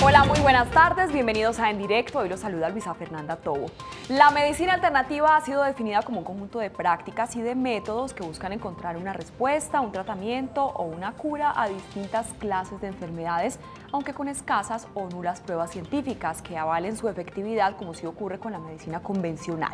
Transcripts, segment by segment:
Hola, muy buenas tardes, bienvenidos a En Directo. Hoy los saluda Luisa Fernanda Tobo. La medicina alternativa ha sido definida como un conjunto de prácticas y de métodos que buscan encontrar una respuesta, un tratamiento o una cura a distintas clases de enfermedades, aunque con escasas o nulas pruebas científicas que avalen su efectividad, como sí ocurre con la medicina convencional.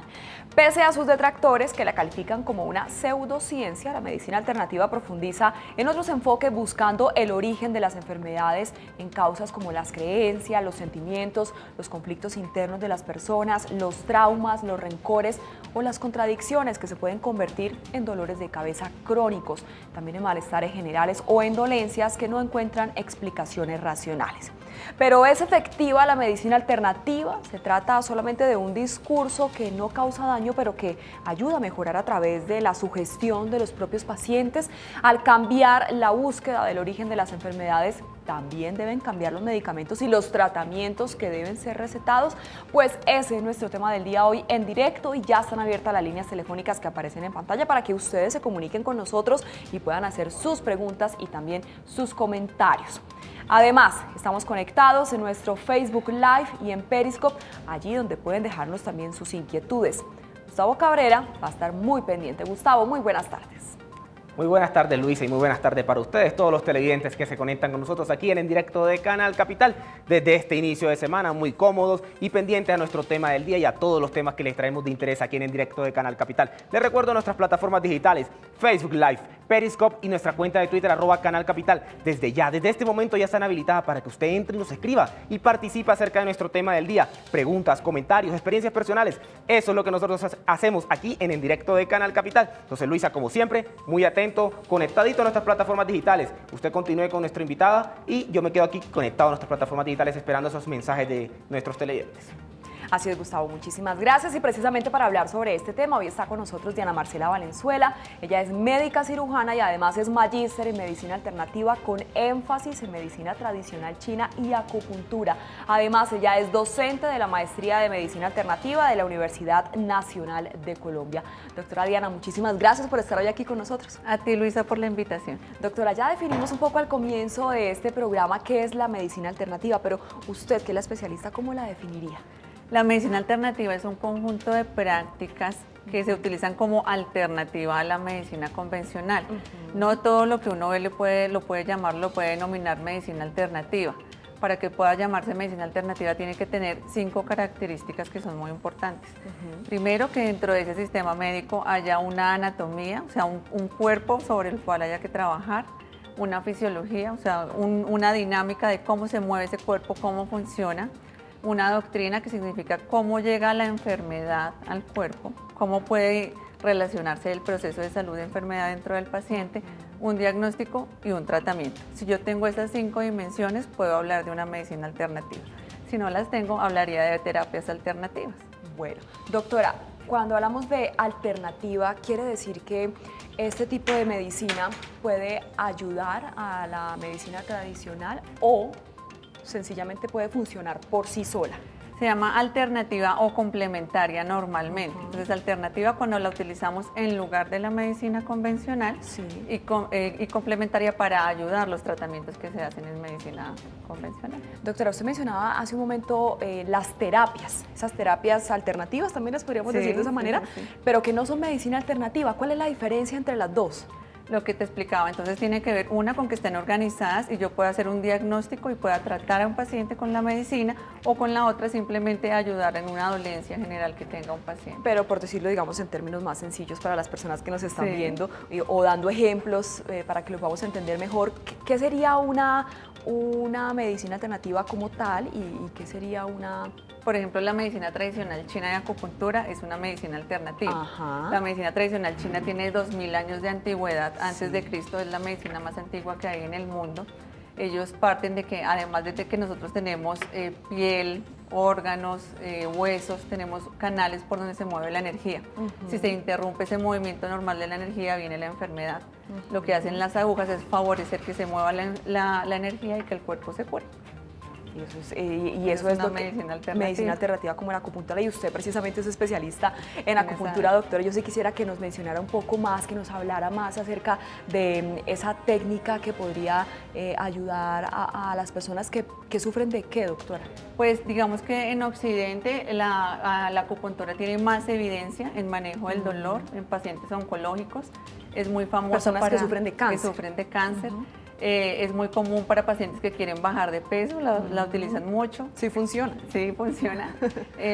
Pese a sus detractores que la califican como una pseudociencia, la medicina alternativa profundiza en otros enfoques buscando el origen de las enfermedades en causas como las creencias, los sentimientos, los conflictos internos de las personas, los traumas, los rencores o las contradicciones que se pueden convertir en dolores de cabeza crónicos, también en malestares generales o en dolencias que no encuentran explicaciones racionales. Pero ¿es efectiva la medicina alternativa? Se trata solamente de un discurso que no causa daño, pero que ayuda a mejorar a través de la sugestión de los propios pacientes. Al cambiar la búsqueda del origen de las enfermedades, también deben cambiar los medicamentos y los tratamientos que deben ser recetados. Pues ese es nuestro tema del día hoy en directo y ya están abiertas las líneas telefónicas que aparecen en pantalla para que ustedes se comuniquen con nosotros y puedan hacer sus preguntas y también sus comentarios. Además, estamos conectados en nuestro Facebook Live y en Periscope, allí donde pueden dejarnos también sus inquietudes. Gustavo Cabrera va a estar muy pendiente. Gustavo, muy buenas tardes. Muy buenas tardes, Luisa, y muy buenas tardes para ustedes, todos los televidentes que se conectan con nosotros aquí en Directo de Canal Capital, desde este inicio de semana, muy cómodos y pendientes a nuestro tema del día y a todos los temas que les traemos de interés aquí en Directo de Canal Capital. Les recuerdo nuestras plataformas digitales, Facebook Live, Periscope y nuestra cuenta de Twitter, @Canal Capital. Desde este momento ya están habilitadas para que usted entre y nos escriba y participe acerca de nuestro tema del día. Preguntas, comentarios, experiencias personales, eso es lo que nosotros hacemos aquí en Directo de Canal Capital. Entonces, Luisa, como siempre, muy atento, conectadito a nuestras plataformas digitales. Usted continúe con nuestra invitada y yo me quedo aquí conectado a nuestras plataformas digitales esperando esos mensajes de nuestros televidentes. Así es, Gustavo, muchísimas gracias. Y precisamente para hablar sobre este tema, hoy está con nosotros Diana Marcela Valenzuela. Ella es médica cirujana y además es magíster en medicina alternativa con énfasis en medicina tradicional china y acupuntura. Además, ella es docente de la maestría de medicina alternativa de la Universidad Nacional de Colombia. Doctora Diana, muchísimas gracias por estar hoy aquí con nosotros. A ti, Luisa, por la invitación. Doctora, ya definimos un poco al comienzo de este programa qué es la medicina alternativa, pero usted, que es la especialista, ¿cómo la definiría? La medicina alternativa es un conjunto de prácticas que se utilizan como alternativa a la medicina convencional. No todo lo que uno ve lo puede denominar medicina alternativa. Para que pueda llamarse medicina alternativa tiene que tener 5 características que son muy importantes. Primero, que dentro de ese sistema médico haya una anatomía, o sea, un cuerpo sobre el cual haya que trabajar, una fisiología, o sea, una dinámica de cómo se mueve ese cuerpo, cómo funciona, una doctrina, que significa cómo llega la enfermedad al cuerpo, cómo puede relacionarse el proceso de salud de enfermedad dentro del paciente, un diagnóstico y un tratamiento. Si yo tengo esas 5 dimensiones, puedo hablar de una medicina alternativa. Si no las tengo, hablaría de terapias alternativas. Bueno, doctora, cuando hablamos de alternativa, quiere decir que este tipo de medicina puede ayudar a la medicina tradicional o sencillamente puede funcionar por sí sola. Se llama alternativa o complementaria normalmente. Entonces, alternativa cuando la utilizamos en lugar de la medicina convencional, sí, y complementaria para ayudar los tratamientos que se hacen en medicina convencional. Doctora, usted mencionaba hace un momento las terapias, esas terapias alternativas, también las podríamos decir de esa manera, sí, pero que no son medicina alternativa. ¿Cuál es la diferencia entre las dos? Lo que te explicaba, entonces tiene que ver una con que estén organizadas y yo pueda hacer un diagnóstico y pueda tratar a un paciente con la medicina, o con la otra simplemente ayudar en una dolencia general que tenga un paciente. Pero por decirlo, digamos, en términos más sencillos para las personas que nos están viendo o dando ejemplos para que los vamos a entender mejor, ¿qué sería una medicina alternativa como tal y qué sería una...? Por ejemplo, la medicina tradicional china de acupuntura es una medicina alternativa. Ajá. La medicina tradicional china tiene 2000 años de antigüedad, antes de Cristo, es la medicina más antigua que hay en el mundo. Ellos parten de que, además de que nosotros tenemos piel, órganos, huesos, tenemos canales por donde se mueve la energía. Si se interrumpe ese movimiento normal de la energía, viene la enfermedad. Lo que hacen las agujas es favorecer que se mueva la energía y que el cuerpo se cure. Y eso es una lo que, medicina alternativa. medicina alternativa como la acupuntura, y usted precisamente es especialista en acupuntura, doctora. Yo sí quisiera que nos mencionara un poco más, que nos hablara más acerca de esa técnica que podría ayudar a las personas que sufren de qué, doctora. Pues digamos que en Occidente la acupuntura tiene más evidencia en manejo del dolor en pacientes oncológicos. Es muy famosa Personas que sufren de cáncer. Que sufren de cáncer. Es muy común para pacientes que quieren bajar de peso, la utilizan mucho. Sí funciona. Sí, funciona.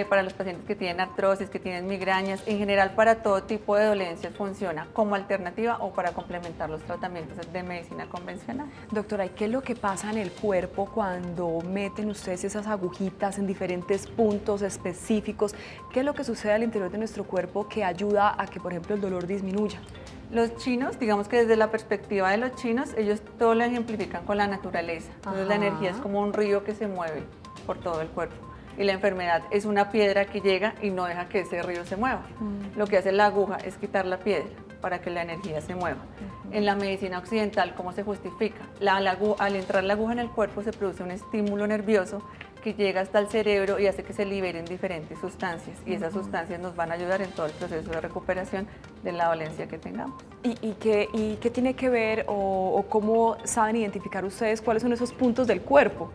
Para los pacientes que tienen artrosis, que tienen migrañas, en general para todo tipo de dolencias funciona como alternativa o para complementar los tratamientos de medicina convencional. Doctora, ¿y qué es lo que pasa en el cuerpo cuando meten ustedes esas agujitas en diferentes puntos específicos? ¿Qué es lo que sucede al interior de nuestro cuerpo que ayuda a que, por ejemplo, el dolor disminuya? Los chinos, digamos que desde la perspectiva de los chinos, ellos todo lo ejemplifican con la naturaleza. Entonces la energía es como un río que se mueve por todo el cuerpo. Y la enfermedad es una piedra que llega y no deja que ese río se mueva. Lo que hace la aguja es quitar la piedra para que la energía se mueva. En la medicina occidental, ¿cómo se justifica? Al entrar la aguja en el cuerpo se produce un estímulo nervioso que llega hasta el cerebro y hace que se liberen diferentes sustancias, y esas sustancias nos van a ayudar en todo el proceso de recuperación de la dolencia que tengamos. ¿Y qué tiene que ver o cómo saben identificar ustedes cuáles son esos puntos del cuerpo?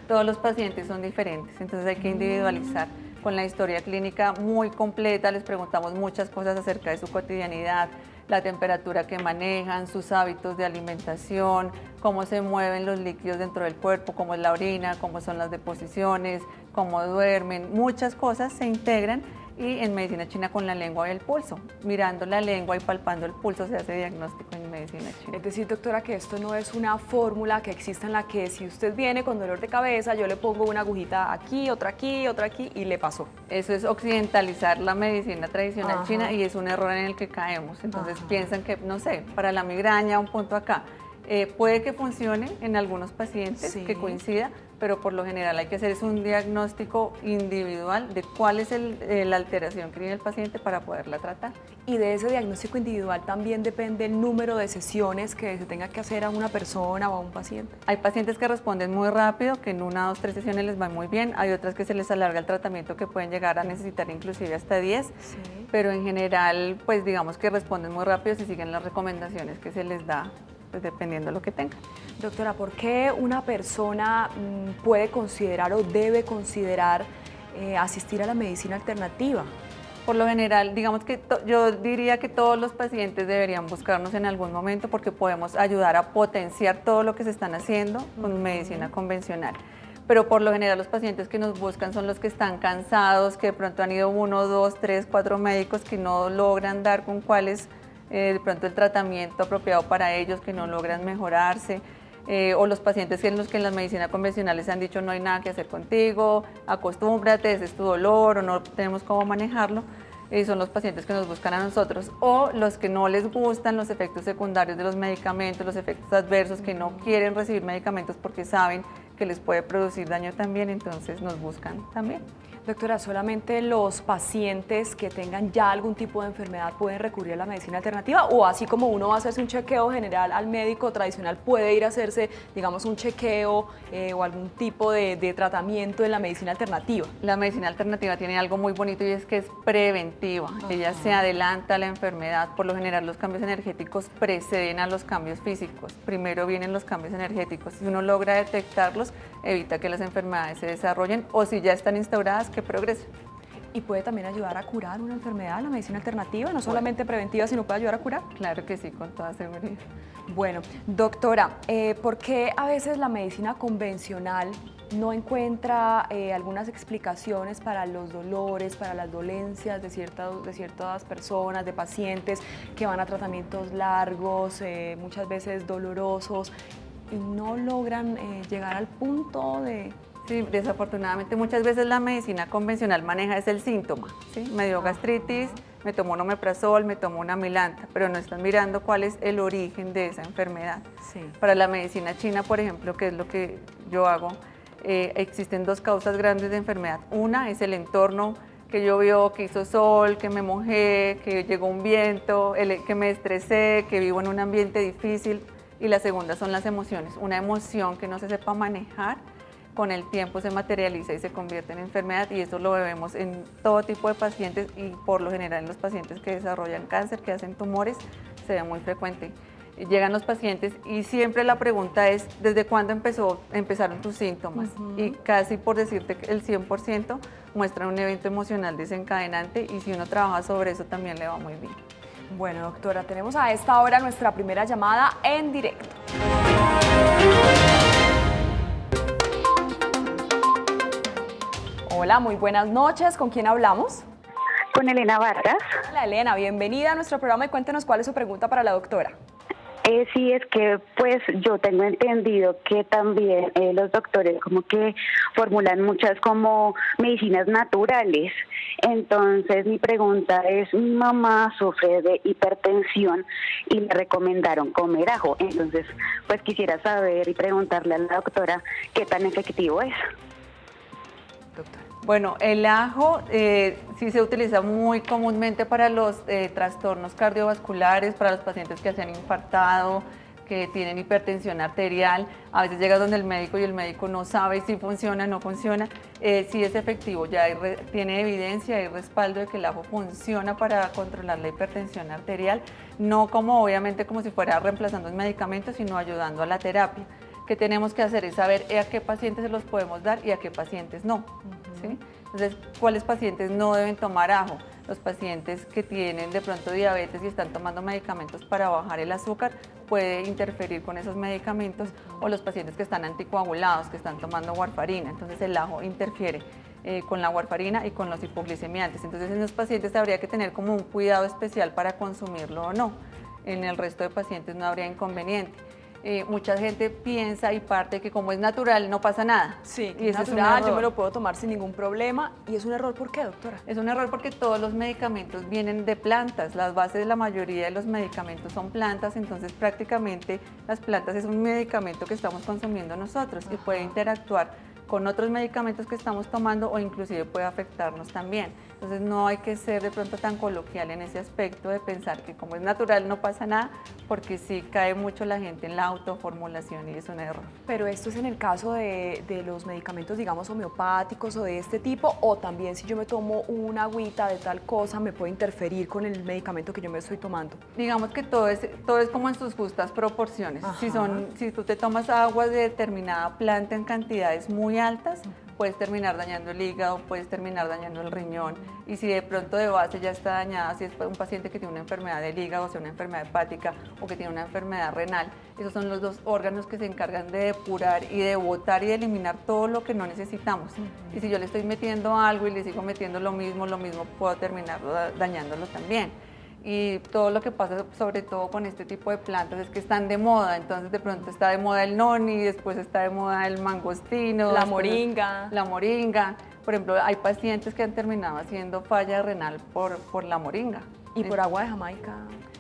Todos los pacientes son diferentes, entonces hay que individualizar. Con la historia clínica muy completa les preguntamos muchas cosas acerca de su cotidianidad, la temperatura que manejan, sus hábitos de alimentación, cómo se mueven los líquidos dentro del cuerpo, cómo es la orina, cómo son las deposiciones, cómo duermen. Muchas cosas se integran, y en medicina china con la lengua y el pulso. Mirando la lengua y palpando el pulso se hace diagnóstico en medicina china. Es decir, doctora, que esto no es una fórmula que exista en la que si usted viene con dolor de cabeza, yo le pongo una agujita aquí, otra aquí y le pasó. Eso es occidentalizar la medicina tradicional china, y es un error en el que caemos. Entonces piensan que, no sé, para la migraña un punto acá. Puede que funcione en algunos pacientes, que coincida, pero por lo general hay que hacer un diagnóstico individual de cuál es la alteración que tiene el paciente para poderla tratar. Y de ese diagnóstico individual también depende el número de sesiones que se tenga que hacer a una persona o a un paciente. Hay pacientes que responden muy rápido, que en 1, 2, 3 sesiones les va muy bien. Hay otras que se les alarga el tratamiento, que pueden llegar a necesitar inclusive hasta 10. Pero en general, pues digamos que responden muy rápido si siguen las recomendaciones que se les da, pues dependiendo de lo que tengan. Doctora, ¿por qué una persona puede considerar o debe considerar asistir a la medicina alternativa? Por lo general, digamos que yo diría que todos los pacientes deberían buscarnos en algún momento, porque podemos ayudar a potenciar todo lo que se están haciendo con medicina convencional. Pero por lo general los pacientes que nos buscan son los que están cansados, que de pronto han ido 1, 2, 3, 4 médicos, que no logran dar con cuál es de pronto el tratamiento apropiado para ellos, que no logran mejorarse. O los pacientes en los que en la medicina convencional les han dicho no hay nada que hacer contigo, acostúmbrate, ese es tu dolor o no tenemos cómo manejarlo. Son los pacientes que nos buscan a nosotros, o los que no les gustan los efectos secundarios de los medicamentos, los efectos adversos, que no quieren recibir medicamentos porque saben que les puede producir daño también, entonces nos buscan también. Doctora, ¿solamente los pacientes que tengan ya algún tipo de enfermedad pueden recurrir a la medicina alternativa? ¿O así como uno va a hacerse un chequeo general al médico tradicional, puede ir a hacerse, digamos, un chequeo o algún tipo de tratamiento en la medicina alternativa? La medicina alternativa tiene algo muy bonito, y es que es preventiva. Ella se adelanta a la enfermedad. Por lo general los cambios energéticos preceden a los cambios físicos. Primero vienen los cambios energéticos. Si uno logra detectarlos, evita que las enfermedades se desarrollen, o si ya están instauradas, que progresen. ¿Y puede también ayudar a curar una enfermedad, la medicina alternativa? No solamente preventiva, sino puede ayudar a curar. Claro que sí, con toda seguridad. Bueno, doctora, ¿por qué a veces la medicina convencional no encuentra algunas explicaciones para los dolores, para las dolencias de ciertas personas, de pacientes que van a tratamientos largos, muchas veces dolorosos, y no logran llegar al punto de... Sí, desafortunadamente muchas veces la medicina convencional maneja es el síntoma, ¿sí? Me dio gastritis, me tomo un omeprazol, me tomo una milanta, pero no están mirando cuál es el origen de esa enfermedad. Sí. Para la medicina china, por ejemplo, que es lo que yo hago, existen 2 causas grandes de enfermedad. Una es el entorno, que llovió, que hizo sol, que me mojé, que llegó un viento, que me estresé, que vivo en un ambiente difícil. Y la segunda son las emociones. Una emoción que no se sepa manejar con el tiempo se materializa y se convierte en enfermedad, y eso lo vemos en todo tipo de pacientes y por lo general en los pacientes que desarrollan cáncer, que hacen tumores, se ve muy frecuente. Llegan los pacientes y siempre la pregunta es, ¿desde cuándo empezaron tus síntomas? Y casi por decirte que el 100% muestran un evento emocional desencadenante, y si uno trabaja sobre eso también le va muy bien. Bueno, doctora, tenemos a esta hora nuestra primera llamada en directo. Hola, muy buenas noches. ¿Con quién hablamos? Con Elena Vargas. Hola, Elena, bienvenida a nuestro programa y cuéntenos cuál es su pregunta para la doctora. Sí, es que pues yo tengo entendido que también los doctores como que formulan muchas como medicinas naturales. Entonces mi pregunta es, mi mamá sufre de hipertensión y le recomendaron comer ajo. Entonces pues quisiera saber y preguntarle a la doctora qué tan efectivo es. Doctora. Bueno, el ajo sí se utiliza muy comúnmente para los trastornos cardiovasculares, para los pacientes que se han infartado, que tienen hipertensión arterial. A veces llega donde el médico y el médico no sabe si funciona o no funciona. Sí es efectivo, ya tiene evidencia, hay respaldo de que el ajo funciona para controlar la hipertensión arterial, no como obviamente como si fuera reemplazando el medicamento, sino ayudando a la terapia. Que tenemos que hacer es saber a qué pacientes se los podemos dar y a qué pacientes no. ¿Sí? Entonces, ¿cuáles pacientes no deben tomar ajo? Los pacientes que tienen de pronto diabetes y están tomando medicamentos para bajar el azúcar, puede interferir con esos medicamentos, o los pacientes que están anticoagulados, que están tomando warfarina. Entonces el ajo interfiere con la warfarina y con los hipoglicemiantes. Entonces en los pacientes habría que tener como un cuidado especial para consumirlo o no. En el resto de pacientes no habría inconveniente. Mucha gente piensa y parte que como es natural no pasa nada. Sí, y es eso natural, yo me lo puedo tomar sin ningún problema. ¿Y es un error por qué, doctora? Es un error porque todos los medicamentos vienen de plantas. Las bases de la mayoría de los medicamentos son plantas, entonces prácticamente las plantas es un medicamento que estamos consumiendo nosotros y puede interactuar con otros medicamentos que estamos tomando o inclusive puede afectarnos también. Entonces no hay que ser de pronto tan coloquial en ese aspecto de pensar que como es natural no pasa nada, porque sí cae mucho la gente en la autoformulación y es un error. Pero esto es en el caso de los medicamentos, digamos, homeopáticos o de este tipo, o también si yo me tomo una agüita de tal cosa, me puede interferir con el medicamento que yo me estoy tomando. Digamos que todo es como en sus justas proporciones. Si tú te tomas agua de determinada planta en cantidades muy altas, puedes terminar dañando el hígado, puedes terminar dañando el riñón, y si de pronto de base ya está dañada, si es un paciente que tiene una enfermedad del hígado, o sea, una enfermedad hepática o que tiene una enfermedad renal, esos son los dos órganos que se encargan de depurar y de botar y de eliminar todo lo que no necesitamos. Y si yo le estoy metiendo algo y le sigo metiendo lo mismo, puedo terminar dañándolo también. Y todo lo que pasa sobre todo con este tipo de plantas es que están de moda, entonces de pronto está de moda el noni, después está de moda el mangostino, la moringa. Por ejemplo, hay pacientes que han terminado haciendo falla renal por la moringa. ¿Y por agua de Jamaica?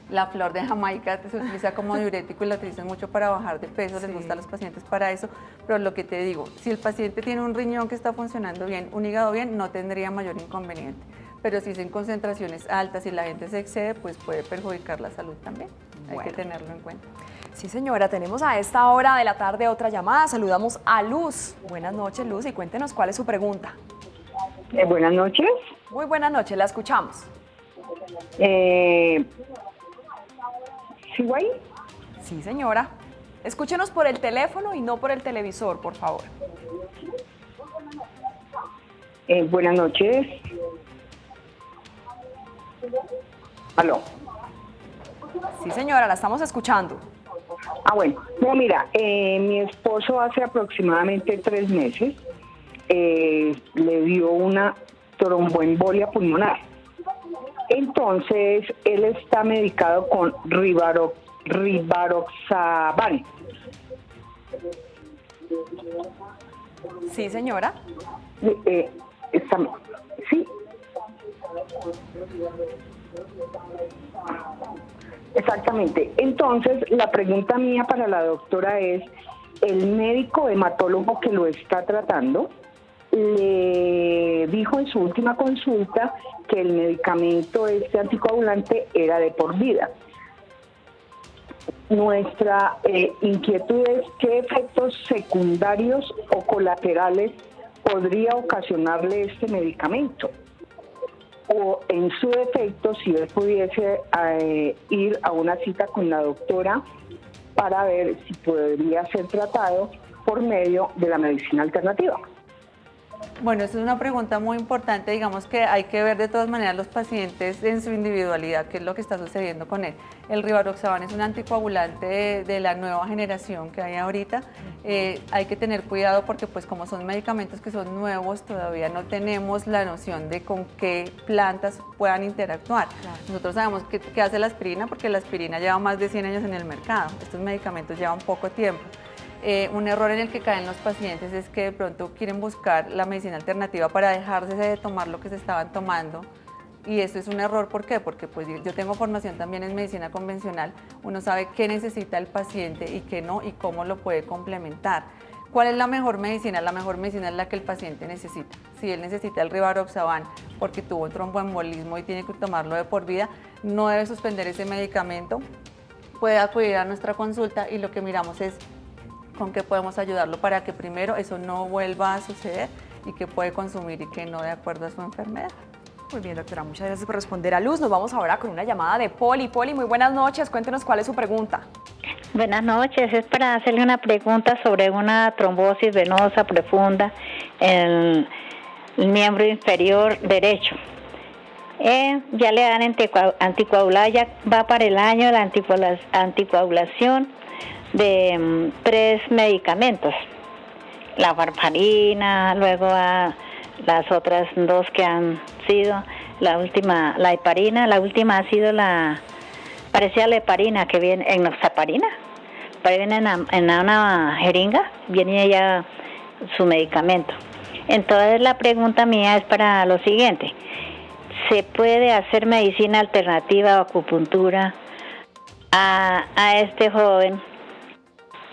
La flor de Jamaica se utiliza como diurético y la utilizan mucho para bajar de peso, les gusta a los pacientes para eso, pero lo que te digo, si el paciente tiene un riñón que está funcionando bien, un hígado bien, no tendría mayor inconveniente. Pero si es en concentraciones altas y la gente se excede, pues puede perjudicar la salud también. Hay que tenerlo en cuenta. Sí, señora, tenemos a esta hora de la tarde otra llamada. Saludamos a Luz. Buenas noches, Luz, y cuéntenos cuál es su pregunta. Buenas noches. Muy buenas noches, la escuchamos. ¿Sigo ahí? Sí, señora. Escúchenos por el teléfono y no por el televisor, por favor. Buenas noches. ¿Aló? Sí, señora, la estamos escuchando. Bueno. No, mira, mi esposo hace aproximadamente 3 meses le dio una tromboembolia pulmonar. Entonces, él está medicado con rivaroxaban. Sí, señora. Sí. Exactamente. Entonces, la pregunta mía para la doctora es, el médico hematólogo que lo está tratando le dijo en su última consulta que el medicamento anticoagulante era de por vida. nuestra inquietud es qué efectos secundarios o colaterales podría ocasionarle este medicamento. O en su defecto, si él pudiese ir a una cita con la doctora para ver si podría ser tratado por medio de la medicina alternativa. Bueno, esa es una pregunta muy importante. Digamos que hay que ver de todas maneras los pacientes en su individualidad, qué es lo que está sucediendo con él. El rivaroxaban es un anticoagulante de la nueva generación que hay ahorita. Hay que tener cuidado porque pues como son medicamentos que son nuevos, todavía no tenemos la noción de con qué plantas puedan interactuar. Claro. Nosotros sabemos qué hace la aspirina porque la aspirina lleva más de 100 años en el mercado. Estos medicamentos llevan poco tiempo. Un error en el que caen los pacientes es que de pronto quieren buscar la medicina alternativa para dejarse de tomar lo que se estaban tomando, y eso es un error. ¿Por qué? Porque pues yo tengo formación también en medicina convencional, uno sabe qué necesita el paciente y qué no y cómo lo puede complementar. ¿Cuál es la mejor medicina? La mejor medicina es la que el paciente necesita. Si él necesita el rivaroxaban porque tuvo un tromboembolismo y tiene que tomarlo de por vida, no debe suspender ese medicamento, puede acudir a nuestra consulta y lo que miramos es con qué podemos ayudarlo para que primero eso no vuelva a suceder y que puede consumir y que no de acuerdo a su enfermedad. Muy bien, doctora, muchas gracias por responder a Luz. Nos vamos ahora con una llamada de Poli. Poli, muy buenas noches, cuéntenos cuál es su pregunta. Buenas noches, es para hacerle una pregunta sobre una trombosis venosa profunda en el miembro inferior derecho. Ya le dan anticoagulada, ya va para el año de la anticoagulación de 3 medicamentos, la warfarina, luego a las otras 2 que han sido, la última, la heparina, la última ha sido parecía la heparina que viene en enoxaparina, pero viene en una jeringa, viene ya su medicamento. Entonces la pregunta mía es para lo siguiente: ¿se puede hacer medicina alternativa o acupuntura a este joven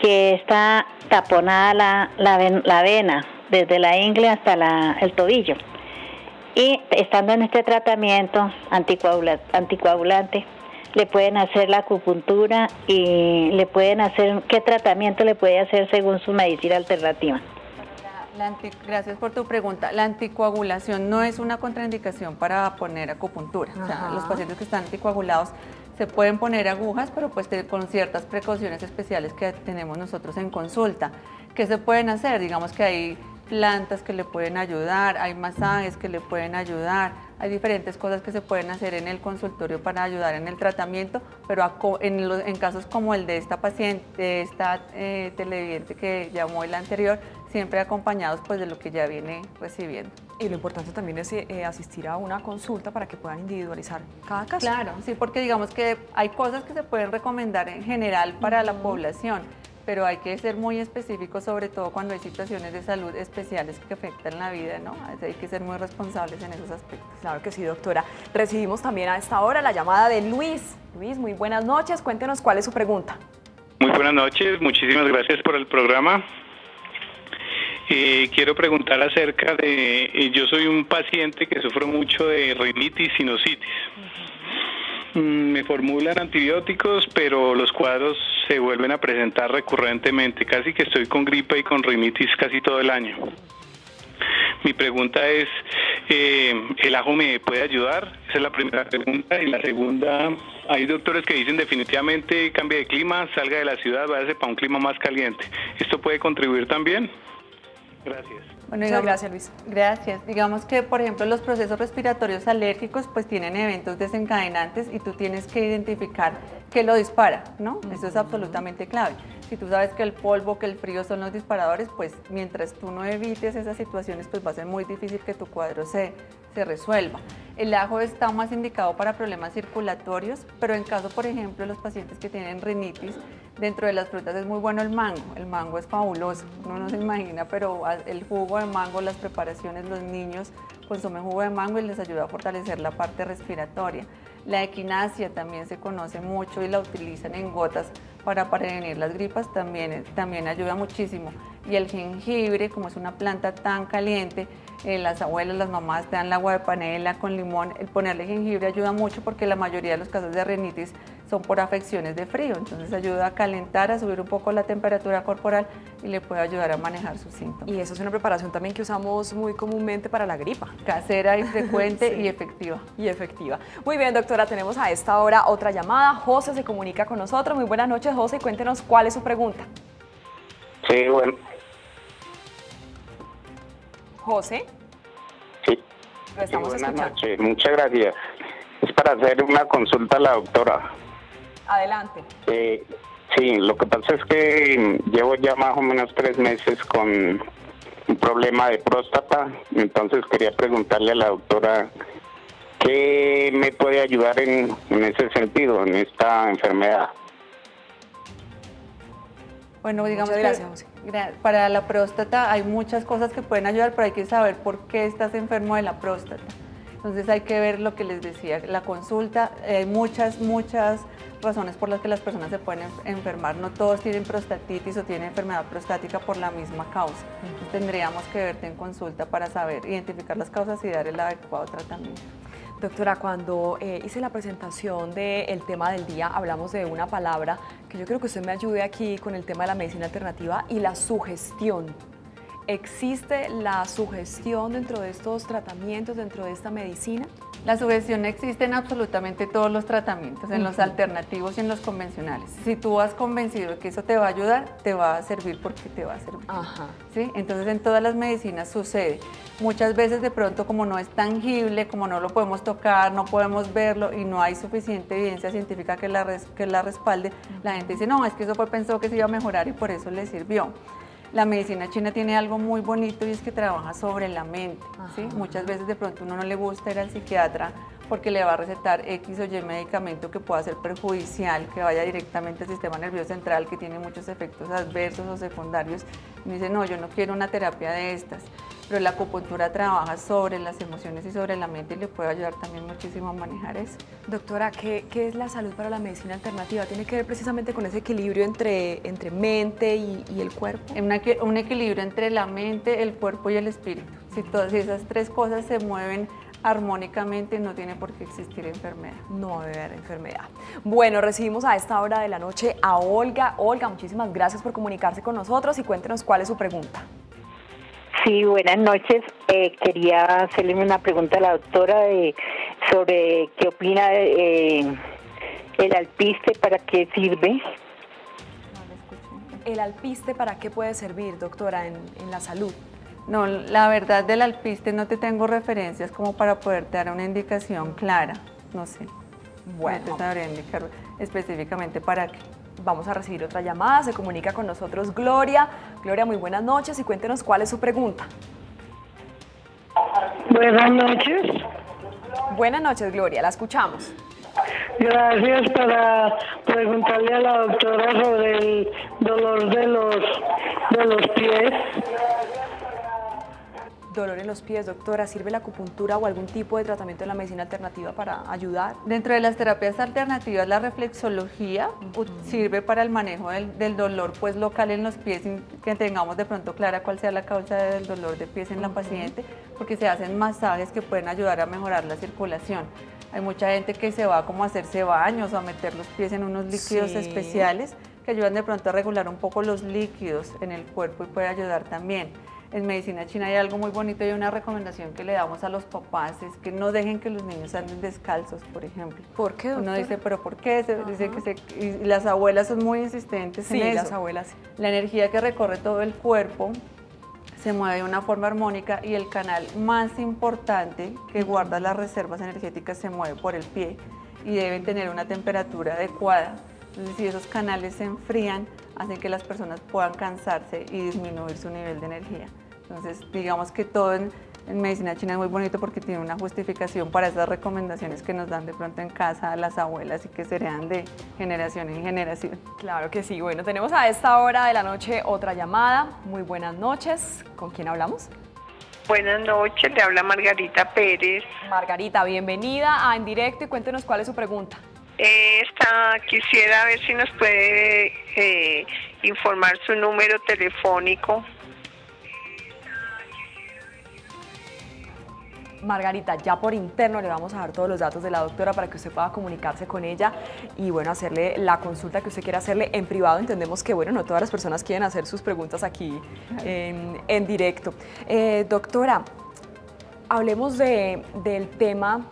que está taponada la vena desde la ingle hasta el tobillo? Y estando en este tratamiento anticoagulante, le pueden hacer la acupuntura y le pueden hacer, ¿qué tratamiento le puede hacer según su medicina alternativa? Gracias por tu pregunta. La anticoagulación no es una contraindicación para poner acupuntura. O sea, los pacientes que están anticoagulados se pueden poner agujas, pero pues con ciertas precauciones especiales que tenemos nosotros en consulta. ¿Qué se pueden hacer? Digamos que hay plantas que le pueden ayudar, hay masajes que le pueden ayudar, hay diferentes cosas que se pueden hacer en el consultorio para ayudar en el tratamiento, pero en casos como el de esta paciente, de esta televidente que llamó el anterior, siempre acompañados pues de lo que ya viene recibiendo. Y lo importante también es asistir a una consulta para que puedan individualizar cada caso. Claro, sí, porque digamos que hay cosas que se pueden recomendar en general para la población, pero hay que ser muy específicos, sobre todo cuando hay situaciones de salud especiales que afectan la vida, ¿no? Hay que ser muy responsables en esos aspectos. Claro que sí, doctora. Recibimos también a esta hora la llamada de Luis. Luis, muy buenas noches, cuéntenos cuál es su pregunta. Muy buenas noches, muchísimas gracias por el programa. Quiero preguntar acerca de, yo soy un paciente que sufre mucho de rinitis, sinusitis. Me formulan antibióticos, pero los cuadros se vuelven a presentar recurrentemente. Casi que estoy con gripe y con rinitis casi todo el año. Mi pregunta es, ¿el ajo me puede ayudar? Esa es la primera pregunta. Y la segunda, hay doctores que dicen definitivamente cambie de clima, salga de la ciudad, váyase para un clima más caliente. ¿Esto puede contribuir también? Gracias. Bueno, Muchas gracias, Luis. Gracias. Digamos que, por ejemplo, los procesos respiratorios alérgicos pues tienen eventos desencadenantes y tú tienes que identificar qué lo dispara, ¿no? Eso es absolutamente clave. Si tú sabes que el polvo, que el frío son los disparadores, pues mientras tú no evites esas situaciones, pues va a ser muy difícil que tu cuadro se resuelva. El ajo está más indicado para problemas circulatorios, pero en caso, por ejemplo, de los pacientes que tienen rinitis, dentro de las frutas es muy bueno el mango. El mango es fabuloso, uno no se imagina, pero el jugo de mango, las preparaciones, los niños consumen jugo de mango y les ayuda a fortalecer la parte respiratoria. La equinacia también se conoce mucho y la utilizan en gotas para prevenir las gripas, también ayuda muchísimo. Y el jengibre, como es una planta tan caliente, las abuelas, las mamás te dan el agua de panela con limón. El ponerle jengibre ayuda mucho porque la mayoría de los casos de rinitis son por afecciones de frío, entonces ayuda a calentar, a subir un poco la temperatura corporal y le puede ayudar a manejar sus síntomas. Y eso es una preparación también que usamos muy comúnmente para la gripa. Casera y frecuente Sí. y efectiva. Y efectiva. Muy bien, doctora, tenemos a esta hora otra llamada. José se comunica con nosotros. Muy buenas noches, José, y cuéntenos cuál es su pregunta. Sí, bueno, José, sí. lo estamos Buenas escuchando. noches, muchas gracias. Es para hacer una consulta a la doctora. Adelante. Sí, lo que pasa es que llevo ya más o menos 3 meses con un problema de próstata, entonces quería preguntarle a la doctora qué me puede ayudar en ese sentido, en esta enfermedad. Bueno, digamos Muchas gracias, José. para la próstata hay muchas cosas que pueden ayudar, pero hay que saber por qué estás enfermo de la próstata. Entonces hay que ver lo que les decía, la consulta, hay muchas razones por las que las personas se pueden enfermar. No todos tienen prostatitis o tienen enfermedad prostática por la misma causa. Entonces, tendríamos que verte en consulta para saber identificar las causas y dar el adecuado tratamiento. Doctora, cuando hice la presentación del tema del día, hablamos de una palabra que yo creo que usted me ayude aquí con el tema de la medicina alternativa y la sugestión. ¿Existe la sugestión dentro de estos tratamientos, dentro de esta medicina? La sugestión existe en absolutamente todos los tratamientos, en los alternativos y en los convencionales. Si tú vas convencido de que eso te va a ayudar, te va a servir porque te va a servir. Ajá. ¿Sí? Entonces en todas las medicinas sucede. Muchas veces de pronto como no es tangible, como no lo podemos tocar, no podemos verlo y no hay suficiente evidencia científica que la respalde, la gente dice, no, es que eso pensó que se iba a mejorar y por eso le sirvió. La medicina china tiene algo muy bonito y es que trabaja sobre la mente, ¿sí? Muchas veces de pronto uno no le gusta ir al psiquiatra porque le va a recetar X o Y medicamento que pueda ser perjudicial, que vaya directamente al sistema nervioso central, que tiene muchos efectos adversos o secundarios. Y dice, no, yo no quiero una terapia de estas. Pero la acupuntura trabaja sobre las emociones y sobre la mente y le puede ayudar también muchísimo a manejar eso. Doctora, ¿qué es la salud para la medicina alternativa? ¿Tiene que ver precisamente con ese equilibrio entre mente y el cuerpo? Un equilibrio entre la mente, el cuerpo y el espíritu. Si esas tres cosas se mueven armónicamente, no tiene por qué existir enfermedad. No debe haber enfermedad. Bueno, recibimos a esta hora de la noche a Olga. Olga, muchísimas gracias por comunicarse con nosotros y cuéntenos cuál es su pregunta. Sí, buenas noches. Quería hacerle una pregunta a la doctora sobre qué opina el alpiste, para qué sirve. ¿El alpiste para qué puede servir, doctora, en la salud? No, la verdad del alpiste no te tengo referencias como para poderte dar una indicación clara, no sé. Bueno, no te sabría indicar específicamente para qué. Vamos a recibir otra llamada, se comunica con nosotros Gloria. Gloria, muy buenas noches y cuéntenos cuál es su pregunta. Buenas noches. Buenas noches, Gloria, la escuchamos. Gracias, para preguntarle a la doctora sobre el dolor de los pies. Dolor en los pies, doctora, ¿sirve la acupuntura o algún tipo de tratamiento en la medicina alternativa para ayudar? Dentro de las terapias alternativas, la reflexología sirve para el manejo del dolor pues local en los pies, sin que tengamos de pronto clara cuál sea la causa del dolor de pies en la paciente, porque se hacen masajes que pueden ayudar a mejorar la circulación. Hay mucha gente que se va como a hacerse baños o a meter los pies en unos líquidos especiales que ayudan de pronto a regular un poco los líquidos en el cuerpo y puede ayudar también. En medicina china hay algo muy bonito y una recomendación que le damos a los papás es que no dejen que los niños anden descalzos, por ejemplo. ¿Por qué, doctora? Uno dice, ¿pero por qué? Dice y las abuelas son muy insistentes en eso. Sí, las abuelas. La energía que recorre todo el cuerpo se mueve de una forma armónica y el canal más importante que guarda las reservas energéticas se mueve por el pie y deben tener una temperatura adecuada. Entonces, si esos canales se enfrían, hacen que las personas puedan cansarse y disminuir su nivel de energía. Entonces, digamos que todo en medicina china es muy bonito porque tiene una justificación para esas recomendaciones que nos dan de pronto en casa a las abuelas y que se heredan de generación en generación. Claro que sí. Bueno, tenemos a esta hora de la noche otra llamada. Muy buenas noches. ¿Con quién hablamos? Buenas noches, le habla Margarita Pérez. Margarita, bienvenida a En Directo y cuéntenos cuál es su pregunta. Quisiera ver si nos puede informar su número telefónico. Margarita, ya por interno le vamos a dar todos los datos de la doctora para que usted pueda comunicarse con ella y bueno, hacerle la consulta que usted quiera hacerle en privado. Entendemos que bueno, no todas las personas quieren hacer sus preguntas aquí en directo. Doctora, hablemos del tema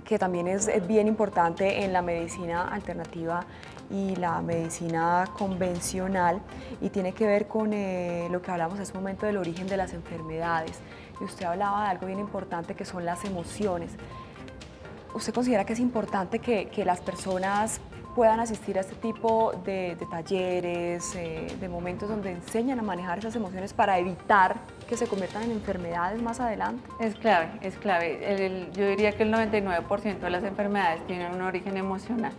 que también es bien importante en la medicina alternativa y la medicina convencional y tiene que ver con lo que hablamos hace un momento del origen de las enfermedades. Y usted hablaba de algo bien importante que son las emociones. ¿Usted considera que es importante que las personas puedan asistir a este tipo de talleres, de momentos donde enseñan a manejar esas emociones para evitar que se conviertan en enfermedades más adelante? Es clave, es clave. Yo diría que el 99% de las enfermedades tienen un origen emocional.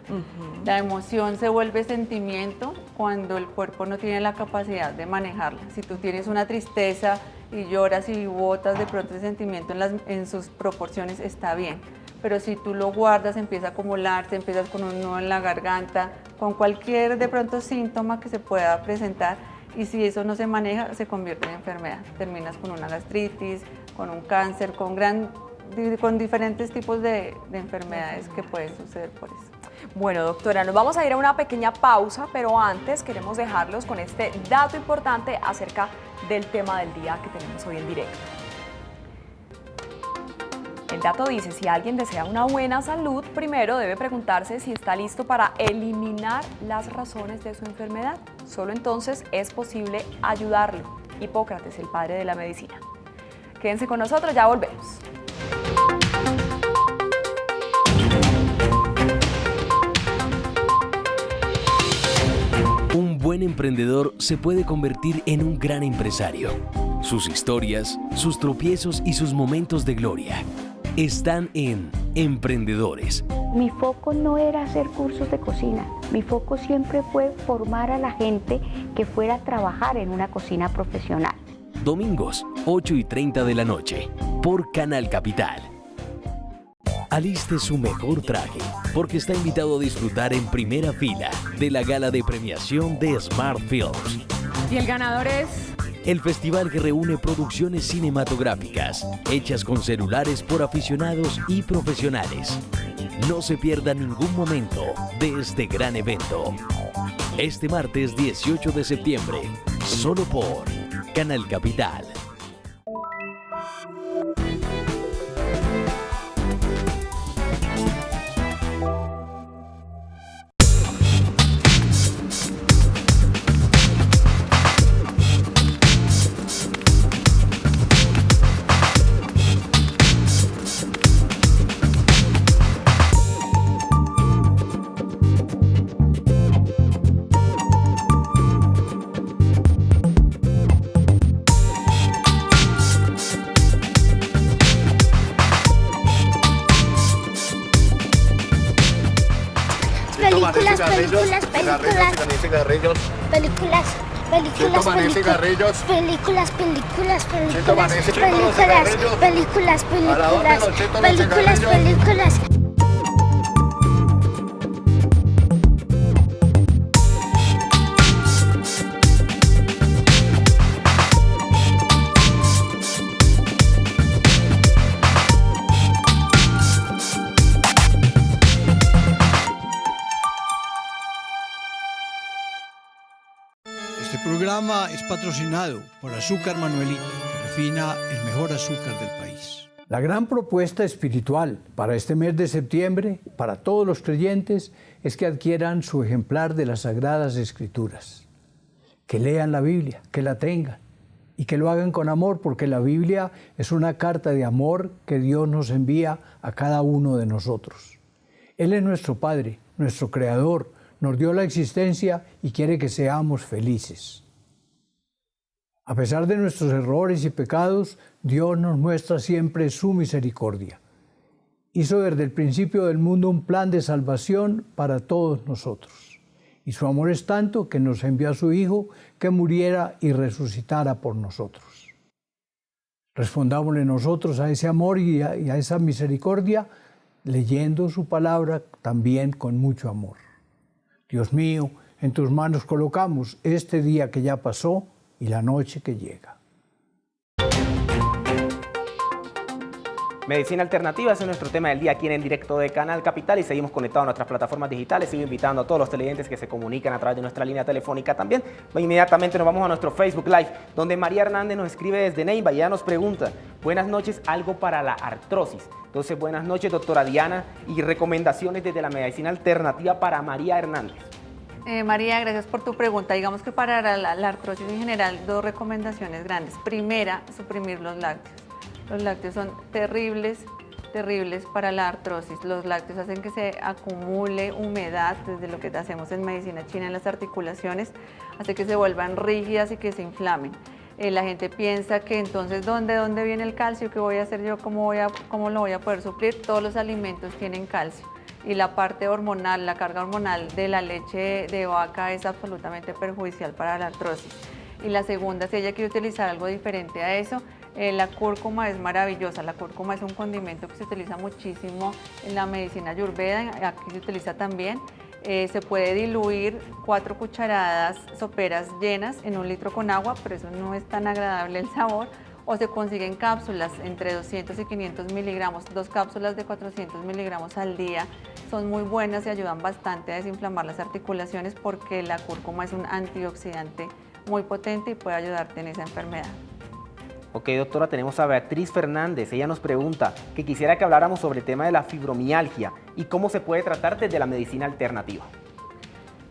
La emoción se vuelve sentimiento cuando el cuerpo no tiene la capacidad de manejarla. Si tú tienes una tristeza y lloras y botas de pronto ese sentimiento en sus proporciones, está bien. Pero si tú lo guardas, empieza a acumularse, empiezas con un nudo en la garganta, con cualquier de pronto síntoma que se pueda presentar, y si eso no se maneja, se convierte en enfermedad. Terminas con una gastritis, con un cáncer, con diferentes tipos de enfermedades que pueden suceder por eso. Bueno, doctora, nos vamos a ir a una pequeña pausa, pero antes queremos dejarlos con este dato importante acerca del tema del día que tenemos hoy en directo. El dato dice, si alguien desea una buena salud, primero debe preguntarse si está listo para eliminar las razones de su enfermedad. Solo entonces es posible ayudarlo. Hipócrates, el padre de la medicina. Quédense con nosotros, ya volvemos. Un buen emprendedor se puede convertir en un gran empresario. Sus historias, sus tropiezos y sus momentos de gloria están en Emprendedores. Mi foco no era hacer cursos de cocina, mi foco siempre fue formar a la gente que fuera a trabajar en una cocina profesional. Domingos, 8:30 de la noche, por Canal Capital. Aliste su mejor traje, porque está invitado a disfrutar en primera fila de la gala de premiación de Smart Films. Y el ganador es... El festival que reúne producciones cinematográficas hechas con celulares por aficionados y profesionales. No se pierda ningún momento de este gran evento. Este martes 18 de septiembre, solo por Canal Capital. Películas. Este programa es patrocinado por Azúcar Manuelita, que refina el mejor azúcar del país. La gran propuesta espiritual para este mes de septiembre, para todos los creyentes, es que adquieran su ejemplar de las Sagradas Escrituras, que lean la Biblia, que la tengan y que lo hagan con amor, porque la Biblia es una carta de amor que Dios nos envía a cada uno de nosotros. Él es nuestro Padre, nuestro Creador, nos dio la existencia y quiere que seamos felices. A pesar de nuestros errores y pecados, Dios nos muestra siempre su misericordia. Hizo desde el principio del mundo un plan de salvación para todos nosotros. Y su amor es tanto que nos envió a su Hijo que muriera y resucitara por nosotros. Respondámosle nosotros a ese amor y a esa misericordia, leyendo su palabra también con mucho amor. Dios mío, en tus manos colocamos este día que ya pasó y la noche que llega. Medicina alternativa, ese es nuestro tema del día aquí en directo de Canal Capital y seguimos conectados a nuestras plataformas digitales. Sigo invitando a todos los televidentes que se comunican a través de nuestra línea telefónica también. Inmediatamente nos vamos a nuestro Facebook Live, donde María Hernández nos escribe desde Neiva y ella nos pregunta: buenas noches, algo para la artrosis. Entonces, buenas noches, doctora Diana, y recomendaciones desde la medicina alternativa para María Hernández. María, gracias por tu pregunta. Digamos que para la artrosis en general, dos recomendaciones grandes. Primera, suprimir los lácteos. Los lácteos son terribles para la artrosis. Los lácteos hacen que se acumule humedad, desde lo que hacemos en medicina china en las articulaciones, hace que se vuelvan rígidas y que se inflamen. La gente piensa que entonces, ¿dónde viene el calcio? ¿Qué voy a hacer yo? ¿Cómo lo voy a poder suplir? Todos los alimentos tienen calcio. Y la parte hormonal, la carga hormonal de la leche de vaca es absolutamente perjudicial para la artrosis. Y la segunda, si ella quiere utilizar algo diferente a eso, la cúrcuma es maravillosa. La cúrcuma es un condimento que se utiliza muchísimo en la medicina ayurveda, aquí se utiliza también. Se puede diluir 4 cucharadas soperas llenas en 1 litro con agua, pero eso no es tan agradable el sabor. O se consiguen cápsulas entre 200 y 500 miligramos, 2 cápsulas de 400 miligramos al día. Son muy buenas y ayudan bastante a desinflamar las articulaciones porque la cúrcuma es un antioxidante muy potente y puede ayudarte en esa enfermedad. Ok, doctora, tenemos a Beatriz Fernández. Ella nos pregunta que quisiera que habláramos sobre el tema de la fibromialgia y cómo se puede tratar desde la medicina alternativa.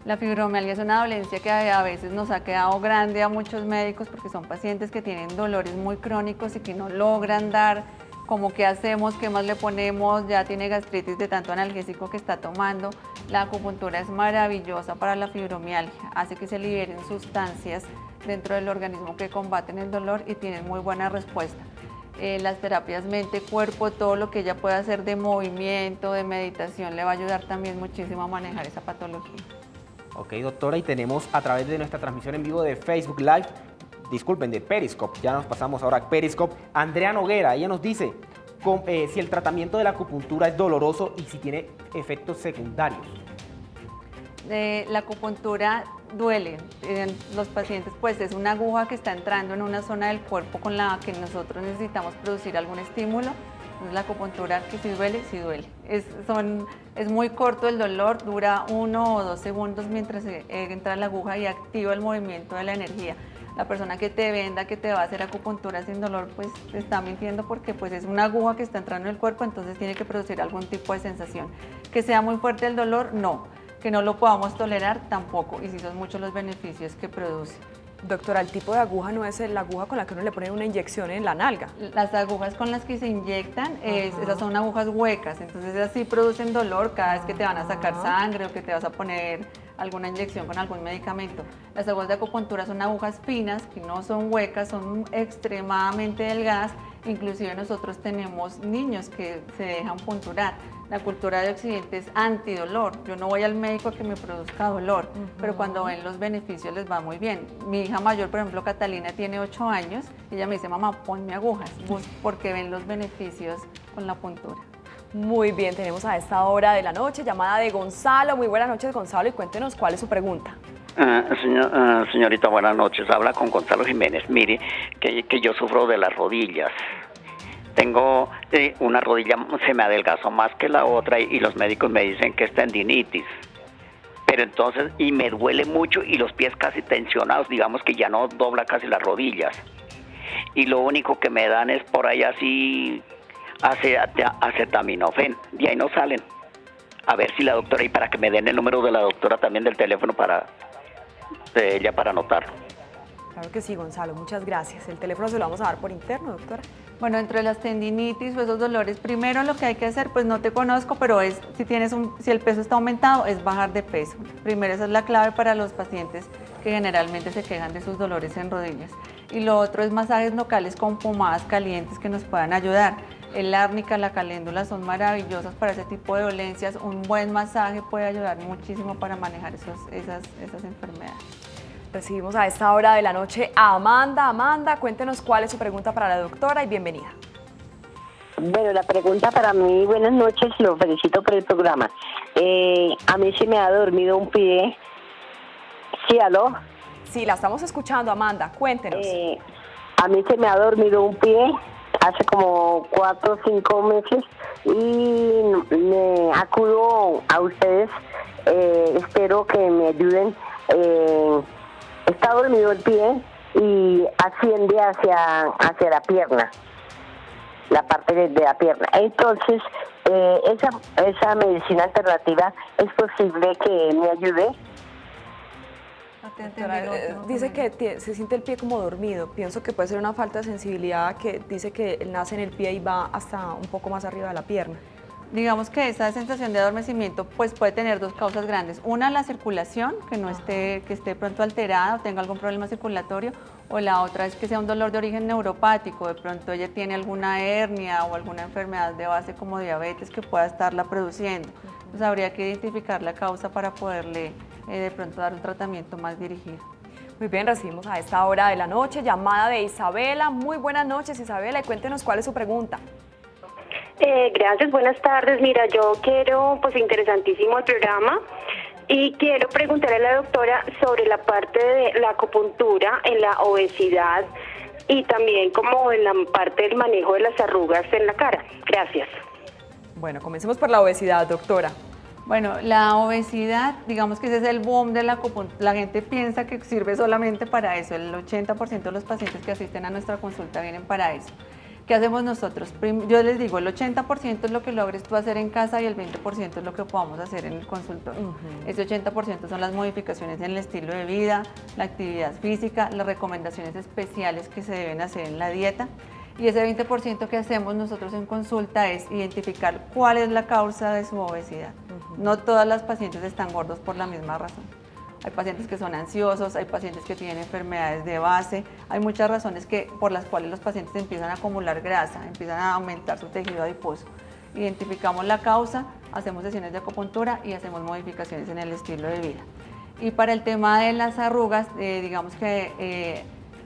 La fibromialgia es una dolencia que a veces nos ha quedado grande a muchos médicos porque son pacientes que tienen dolores muy crónicos y que no logran dar como qué hacemos, qué más le ponemos, ya tiene gastritis de tanto analgésico que está tomando. La acupuntura es maravillosa para la fibromialgia, hace que se liberen sustancias dentro del organismo que combaten el dolor y tienen muy buena respuesta. Las terapias mente-cuerpo, todo lo que ella pueda hacer de movimiento, de meditación, le va a ayudar también muchísimo a manejar esa patología. Ok, doctora, y tenemos a través de nuestra transmisión en vivo de Facebook Live, disculpen, de Periscope, ya nos pasamos ahora a Periscope, Andrea Noguera. Ella nos dice si el tratamiento de la acupuntura es doloroso y si tiene efectos secundarios. La acupuntura duele. Los pacientes, pues es una aguja que está entrando en una zona del cuerpo con la que nosotros necesitamos producir algún estímulo. Entonces la acupuntura, que si duele, sí duele. Es muy corto el dolor, dura 1 o 2 segundos mientras entra la aguja y activa el movimiento de la energía. La persona que te venda, que te va a hacer acupuntura sin dolor, pues te está mintiendo porque pues es una aguja que está entrando en el cuerpo, entonces tiene que producir algún tipo de sensación. Que sea muy fuerte el dolor, no. Que no lo podamos tolerar, tampoco. Y sí son muchos los beneficios que produce. Doctora, el tipo de aguja no es la aguja con la que uno le pone una inyección en la nalga. Las agujas con las que se inyectan, esas son agujas huecas, entonces así producen dolor cada vez que te van a sacar sangre o que te vas a poner alguna inyección con algún medicamento. Las agujas de acupuntura son agujas finas, que no son huecas, son extremadamente delgadas. Inclusive nosotros tenemos niños que se dejan punturar. La cultura de Occidente es antidolor. Yo no voy al médico a que me produzca dolor, pero cuando ven los beneficios les va muy bien. Mi hija mayor, por ejemplo, Catalina, tiene 8 años y ella me dice: mamá, ponme agujas, porque ven los beneficios con la puntura. Muy bien, tenemos a esta hora de la noche llamada de Gonzalo. Muy buenas noches, Gonzalo, y cuéntenos cuál es su pregunta. Señorita, buenas noches. Habla con Gonzalo Jiménez. Mire, que yo sufro de las rodillas. Tengo una rodilla, se me adelgazó más que la otra y los médicos me dicen que es tendinitis. Pero entonces, y me duele mucho y los pies casi tensionados, digamos que ya no dobla casi las rodillas. Y lo único que me dan es por ahí así acetaminofén, y ahí no salen. A ver si la doctora, y para que me den el número de la doctora también del teléfono de ella para anotarlo. Claro que sí, Gonzalo, muchas gracias. El teléfono se lo vamos a dar por interno, doctora. Bueno, entre las tendinitis o esos dolores, primero lo que hay que hacer, pues no te conozco, pero es si el peso está aumentado, es bajar de peso. Primero, esa es la clave para los pacientes que generalmente se quejan de sus dolores en rodillas. Y lo otro es masajes locales con pomadas calientes que nos puedan ayudar. El árnica, la caléndula son maravillosas para ese tipo de dolencias. Un buen masaje puede ayudar muchísimo para manejar esas enfermedades. Recibimos a esta hora de la noche a Amanda. Amanda, cuéntenos cuál es su pregunta para la doctora y bienvenida. Bueno, la pregunta para mí, buenas noches, lo felicito por el programa. A mí se me ha dormido un pie. ¿Sí, aló? Sí, la estamos escuchando, Amanda, cuéntenos. A mí se me ha dormido un pie hace como 4 o 5 meses y me acudo a ustedes, espero que me ayuden. Está dormido el pie y asciende hacia la pierna, la parte de la pierna. Entonces, esa medicina alternativa, ¿es posible que me ayude? Doctora, dice que se siente el pie como dormido. Pienso que puede ser una falta de sensibilidad, que dice que nace en el pie y va hasta un poco más arriba de la pierna. Digamos que esa sensación de adormecimiento pues puede tener 2 causas grandes. Una, la circulación, que esté pronto alterada o tenga algún problema circulatorio, o la otra es que sea un dolor de origen neuropático, de pronto ella tiene alguna hernia o alguna enfermedad de base como diabetes que pueda estarla produciendo. Entonces habría que identificar la causa para poderle de pronto dar un tratamiento más dirigido. Muy bien, recibimos a esta hora de la noche llamada de Isabela. Muy buenas noches, Isabela, y cuéntenos cuál es su pregunta. Gracias, buenas tardes. Mira, yo quiero, pues interesantísimo el programa y quiero preguntarle a la doctora sobre la parte de la acupuntura en la obesidad y también como en la parte del manejo de las arrugas en la cara. Gracias. Bueno, comencemos por la obesidad, doctora. Bueno, la obesidad, digamos que ese es el boom de la acupuntura. La gente piensa que sirve solamente para eso. El 80% de los pacientes que asisten a nuestra consulta vienen para eso. ¿Qué hacemos nosotros? Yo les digo, el 80% es lo que logres tú hacer en casa y el 20% es lo que podamos hacer en el consultorio. Ese 80% son las modificaciones en el estilo de vida, la actividad física, las recomendaciones especiales que se deben hacer en la dieta. Y ese 20% que hacemos nosotros en consulta es identificar cuál es la causa de su obesidad. No todas las pacientes están gordos por la misma razón. Hay pacientes que son ansiosos, hay pacientes que tienen enfermedades de base, hay muchas razones por las cuales los pacientes empiezan a acumular grasa, empiezan a aumentar su tejido adiposo. Identificamos la causa, hacemos sesiones de acupuntura y hacemos modificaciones en el estilo de vida. Y para el tema de las arrugas, digamos que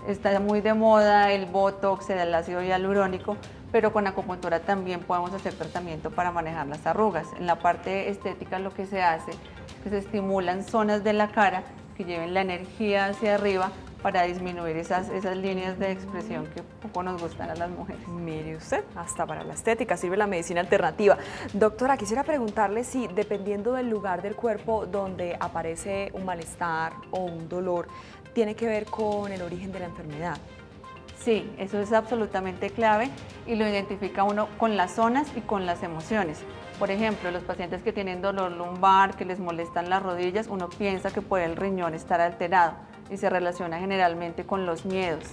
está muy de moda el botox, el ácido hialurónico, pero con acupuntura también podemos hacer tratamiento para manejar las arrugas. En la parte estética lo que se hace es que se estimulan zonas de la cara que lleven la energía hacia arriba para disminuir esas líneas de expresión que poco nos gustan a las mujeres. Mire usted, hasta para la estética sirve la medicina alternativa. Doctora, quisiera preguntarle si dependiendo del lugar del cuerpo donde aparece un malestar o un dolor, tiene que ver con el origen de la enfermedad. Sí, eso es absolutamente clave y lo identifica uno con las zonas y con las emociones. Por ejemplo, los pacientes que tienen dolor lumbar, que les molestan las rodillas, uno piensa que puede el riñón estar alterado y se relaciona generalmente con los miedos.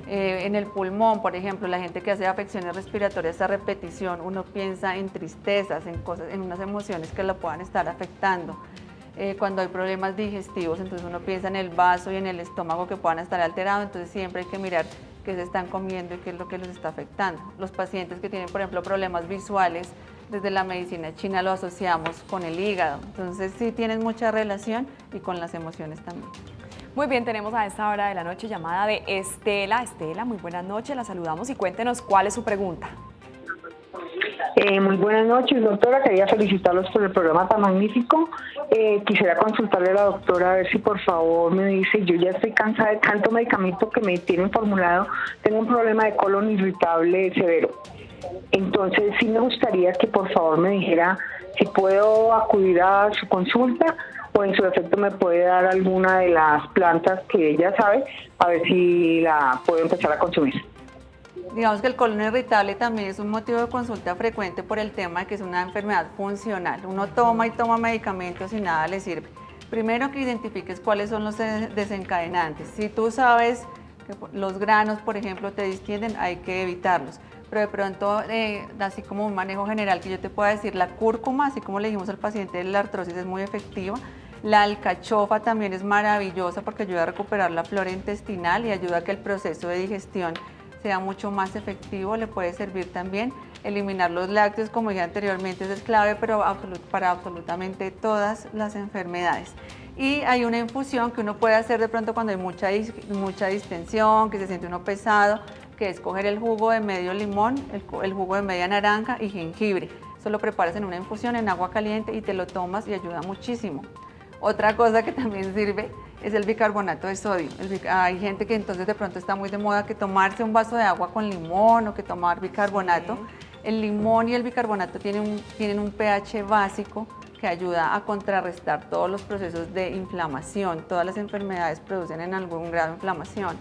En el pulmón, por ejemplo, la gente que hace afecciones respiratorias a repetición, uno piensa en tristezas, en unas emociones que la puedan estar afectando. Cuando hay problemas digestivos, entonces uno piensa en el vaso y en el estómago que puedan estar alterados, entonces siempre hay que mirar qué se están comiendo y qué es lo que les está afectando. Los pacientes que tienen, por ejemplo, problemas visuales, desde la medicina china lo asociamos con el hígado, entonces sí tienen mucha relación y con las emociones también. Muy bien, tenemos a esta hora de la noche llamada de Estela. Estela, muy buenas noches, la saludamos y cuéntenos cuál es su pregunta. Muy buenas noches, doctora. Quería felicitarlos por el programa tan magnífico. Quisiera consultarle a la doctora a ver si por favor me dice, yo ya estoy cansada de tanto medicamento que me tienen formulado, tengo un problema de colon irritable severo. Entonces sí me gustaría que por favor me dijera si puedo acudir a su consulta o en su defecto me puede dar alguna de las plantas que ella sabe, a ver si la puedo empezar a consumir. Digamos que el colon irritable también es un motivo de consulta frecuente por el tema de que es una enfermedad funcional. Uno toma y toma medicamentos y nada le sirve. Primero que identifiques cuáles son los desencadenantes. Si tú sabes que los granos, por ejemplo, te distienden, hay que evitarlos. Pero de pronto, así como un manejo general que yo te pueda decir, la cúrcuma, así como le dijimos al paciente, la artrosis es muy efectiva. La alcachofa también es maravillosa porque ayuda a recuperar la flora intestinal y ayuda a que el proceso de digestión sea mucho más efectivo. Le puede servir también eliminar los lácteos, como dije anteriormente, eso es clave, pero para absolutamente todas las enfermedades. Y hay una infusión que uno puede hacer de pronto cuando hay mucha distensión, que se siente uno pesado, que es coger el jugo de medio limón, el jugo de media naranja y jengibre. Eso lo preparas en una infusión en agua caliente y te lo tomas y ayuda muchísimo. Otra cosa que también sirve es el bicarbonato de sodio. Hay gente que entonces de pronto está muy de moda que tomarse un vaso de agua con limón o que tomar bicarbonato. Sí. El limón y el bicarbonato tienen un pH básico que ayuda a contrarrestar todos los procesos de inflamación. Todas las enfermedades producen en algún grado inflamación.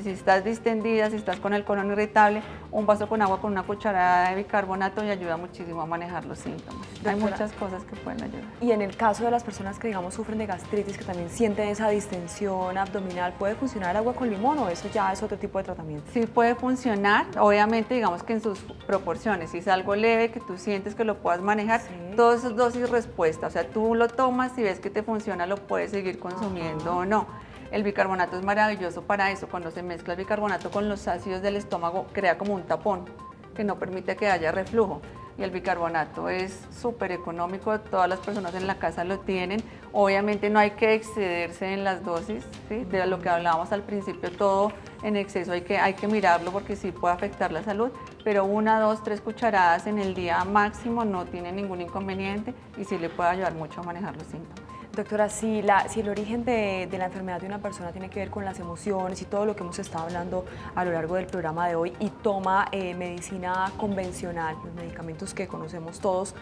Si estás distendida, si estás con el colon irritable, un vaso con agua con una cucharada de bicarbonato y ayuda muchísimo a manejar los síntomas. Doctora, hay muchas cosas que pueden ayudar. Y en el caso de las personas que, digamos, sufren de gastritis, que también sienten esa distensión abdominal, ¿puede funcionar el agua con limón o eso ya es otro tipo de tratamiento? Sí puede funcionar, obviamente, digamos que en sus proporciones. Si es algo leve, que tú sientes que lo puedas manejar, sí. Todo eso es dosis respuesta. O sea, tú lo tomas y ves que te funciona, lo puedes seguir consumiendo o no. El bicarbonato es maravilloso para eso. Cuando se mezcla el bicarbonato con los ácidos del estómago, crea como un tapón que no permite que haya reflujo. Y el bicarbonato es súper económico, todas las personas en la casa lo tienen. Obviamente no hay que excederse en las dosis, ¿sí? De lo que hablábamos al principio, todo en exceso hay que mirarlo porque sí puede afectar la salud, pero 1, 2, 3 cucharadas en el día máximo no tiene ningún inconveniente y sí le puede ayudar mucho a manejar los síntomas. Doctora, si el origen de la enfermedad de una persona tiene que ver con las emociones y todo lo que hemos estado hablando a lo largo del programa de hoy y toma medicina convencional, los medicamentos que conocemos todos,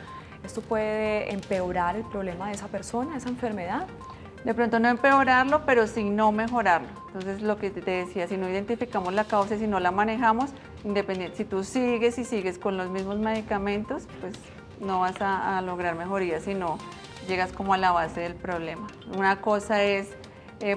¿esto puede empeorar el problema de esa persona, esa enfermedad? De pronto no empeorarlo, pero sí no mejorarlo. Entonces, lo que te decía, si no identificamos la causa y si no la manejamos, independiente, si tú sigues con los mismos medicamentos, pues no vas a lograr mejoría, sino llegas como a la base del problema. Una cosa es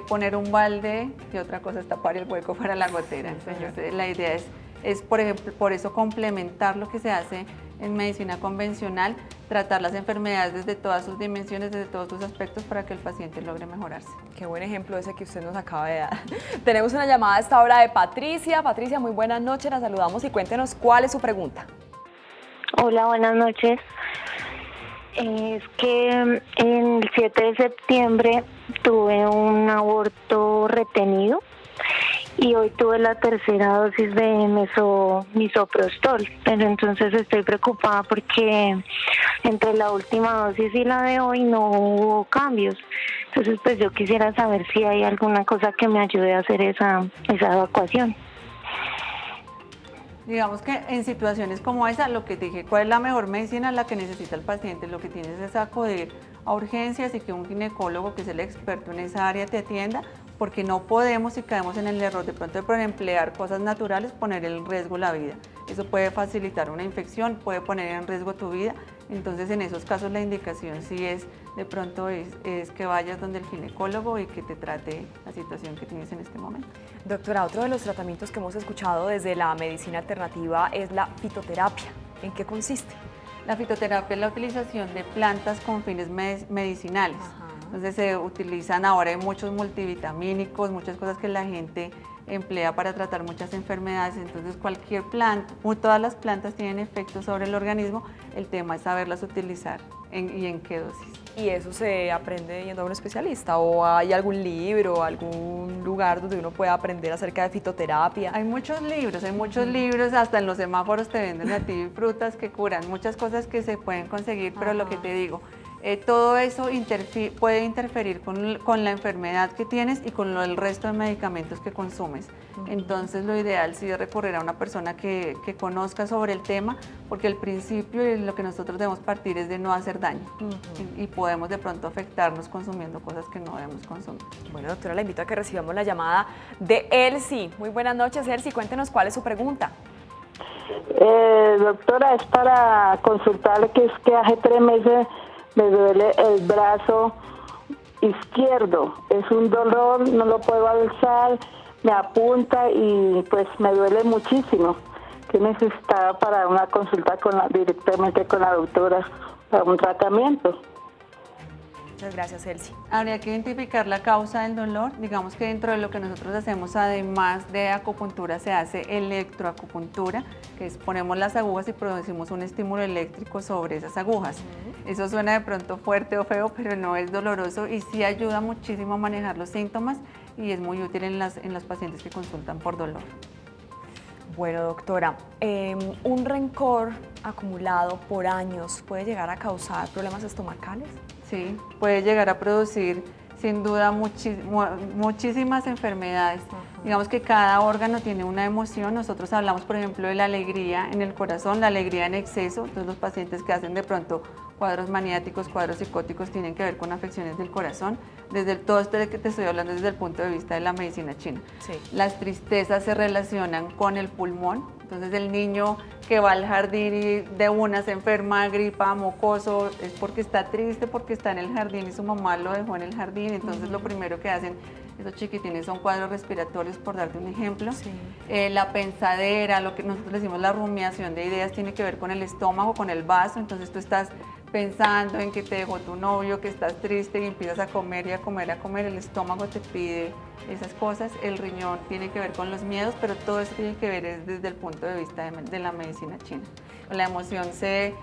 poner un balde y otra cosa es tapar el hueco para la gotera. Entonces, la idea es, por ejemplo, por eso complementar lo que se hace en medicina convencional, tratar las enfermedades desde todas sus dimensiones, desde todos sus aspectos para que el paciente logre mejorarse. Qué buen ejemplo ese que usted nos acaba de dar. Tenemos una llamada a esta hora de Patricia. Patricia, muy buenas noches, la saludamos y cuéntenos cuál es su pregunta. Hola, buenas noches. Es que el 7 de septiembre tuve un aborto retenido y hoy tuve la tercera dosis de misoprostol, pero entonces estoy preocupada porque entre la última dosis y la de hoy no hubo cambios. Entonces pues yo quisiera saber si hay alguna cosa que me ayude a hacer esa evacuación. Digamos que en situaciones como esa, lo que te dije, ¿cuál es la mejor medicina? La que necesita el paciente. Lo que tienes es acudir a urgencias y que un ginecólogo, que es el experto en esa área, te atienda, porque no podemos, si caemos en el error de pronto de por emplear cosas naturales, poner en riesgo la vida. Eso puede facilitar una infección, puede poner en riesgo tu vida. Entonces, en esos casos la indicación sí es, de pronto es que vayas donde el ginecólogo y que te trate la situación que tienes en este momento. Doctora, otro de los tratamientos que hemos escuchado desde la medicina alternativa es la fitoterapia. ¿En qué consiste? La fitoterapia es la utilización de plantas con fines medicinales. Ajá. Entonces se utilizan ahora hay muchos multivitamínicos, muchas cosas que la gente emplea para tratar muchas enfermedades. Entonces cualquier planta, todas las plantas tienen efectos sobre el organismo, el tema es saberlas utilizar y en qué dosis. ¿Y eso se aprende yendo a un especialista o hay algún libro, algún lugar donde uno pueda aprender acerca de fitoterapia? Hay muchos libros, hasta en los semáforos te venden a ti frutas que curan, muchas cosas que se pueden conseguir, pero lo que te digo, todo eso puede interferir con la enfermedad que tienes y con el resto de medicamentos que consumes. Entonces lo ideal sí es recurrir a una persona que conozca sobre el tema, porque el principio y lo que nosotros debemos partir es de no hacer daño y podemos de pronto afectarnos consumiendo cosas que no debemos consumir. Bueno, doctora, la invito a que recibamos la llamada de Elsie. Muy buenas noches, Elsie, cuéntenos cuál es su pregunta. Doctora, es para consultarle que es que hace 3 meses me duele el brazo izquierdo, es un dolor, no lo puedo alzar, me apunta y pues me duele muchísimo. ¿Qué necesitaba para una consulta directamente con la doctora para un tratamiento? Muchas gracias, Elsie. Habría que identificar la causa del dolor. Digamos que dentro de lo que nosotros hacemos, además de acupuntura, se hace electroacupuntura, que es ponemos las agujas y producimos un estímulo eléctrico sobre esas agujas. Eso suena de pronto fuerte o feo, pero no es doloroso y sí ayuda muchísimo a manejar los síntomas y es muy útil en las pacientes que consultan por dolor. Bueno, doctora, ¿un rencor acumulado por años puede llegar a causar problemas estomacales? Sí, puede llegar a producir sin duda muchísimas enfermedades. Digamos que cada órgano tiene una emoción. Nosotros hablamos, por ejemplo, de la alegría en el corazón, la alegría en exceso. Entonces los pacientes que hacen de pronto cuadros maniáticos, cuadros psicóticos, tienen que ver con afecciones del corazón. Todo esto de que te estoy hablando desde el punto de vista de la medicina china. Sí. Las tristezas se relacionan con el pulmón. Entonces el niño que va al jardín y de una se enferma, gripa, mocoso, es porque está triste, porque está en el jardín y su mamá lo dejó en el jardín. Entonces lo primero que hacen esos chiquitines son cuadros respiratorios, por darte un ejemplo. Sí. La pensadera, lo que nosotros decimos la rumiación de ideas, tiene que ver con el estómago, con el vaso. Entonces tú estás pensando en que te dejó tu novio, que estás triste y empiezas a comer y a comer, a comer, el estómago te pide esas cosas, el riñón tiene que ver con los miedos, pero todo eso tiene que ver desde el punto de vista de la medicina china. La emoción se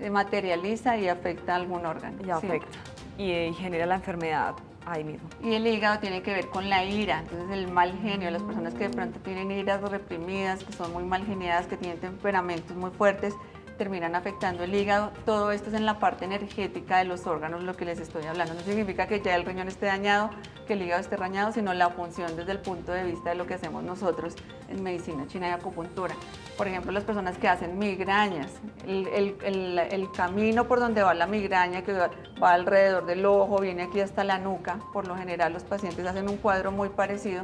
materializa y afecta a algún órgano. Y afecta, y genera la enfermedad ahí mismo. Y el hígado tiene que ver con la ira, entonces el mal genio, las personas que de pronto tienen iras reprimidas, que son muy mal geniadas, que tienen temperamentos muy fuertes, terminan afectando el hígado. Todo esto es en la parte energética de los órganos, lo que les estoy hablando. No significa que ya el riñón esté dañado, que el hígado esté dañado, sino la función desde el punto de vista de lo que hacemos nosotros en medicina china y acupuntura. Por ejemplo, las personas que hacen migrañas, el camino por donde va la migraña, que va alrededor del ojo, viene aquí hasta la nuca, por lo general los pacientes hacen un cuadro muy parecido.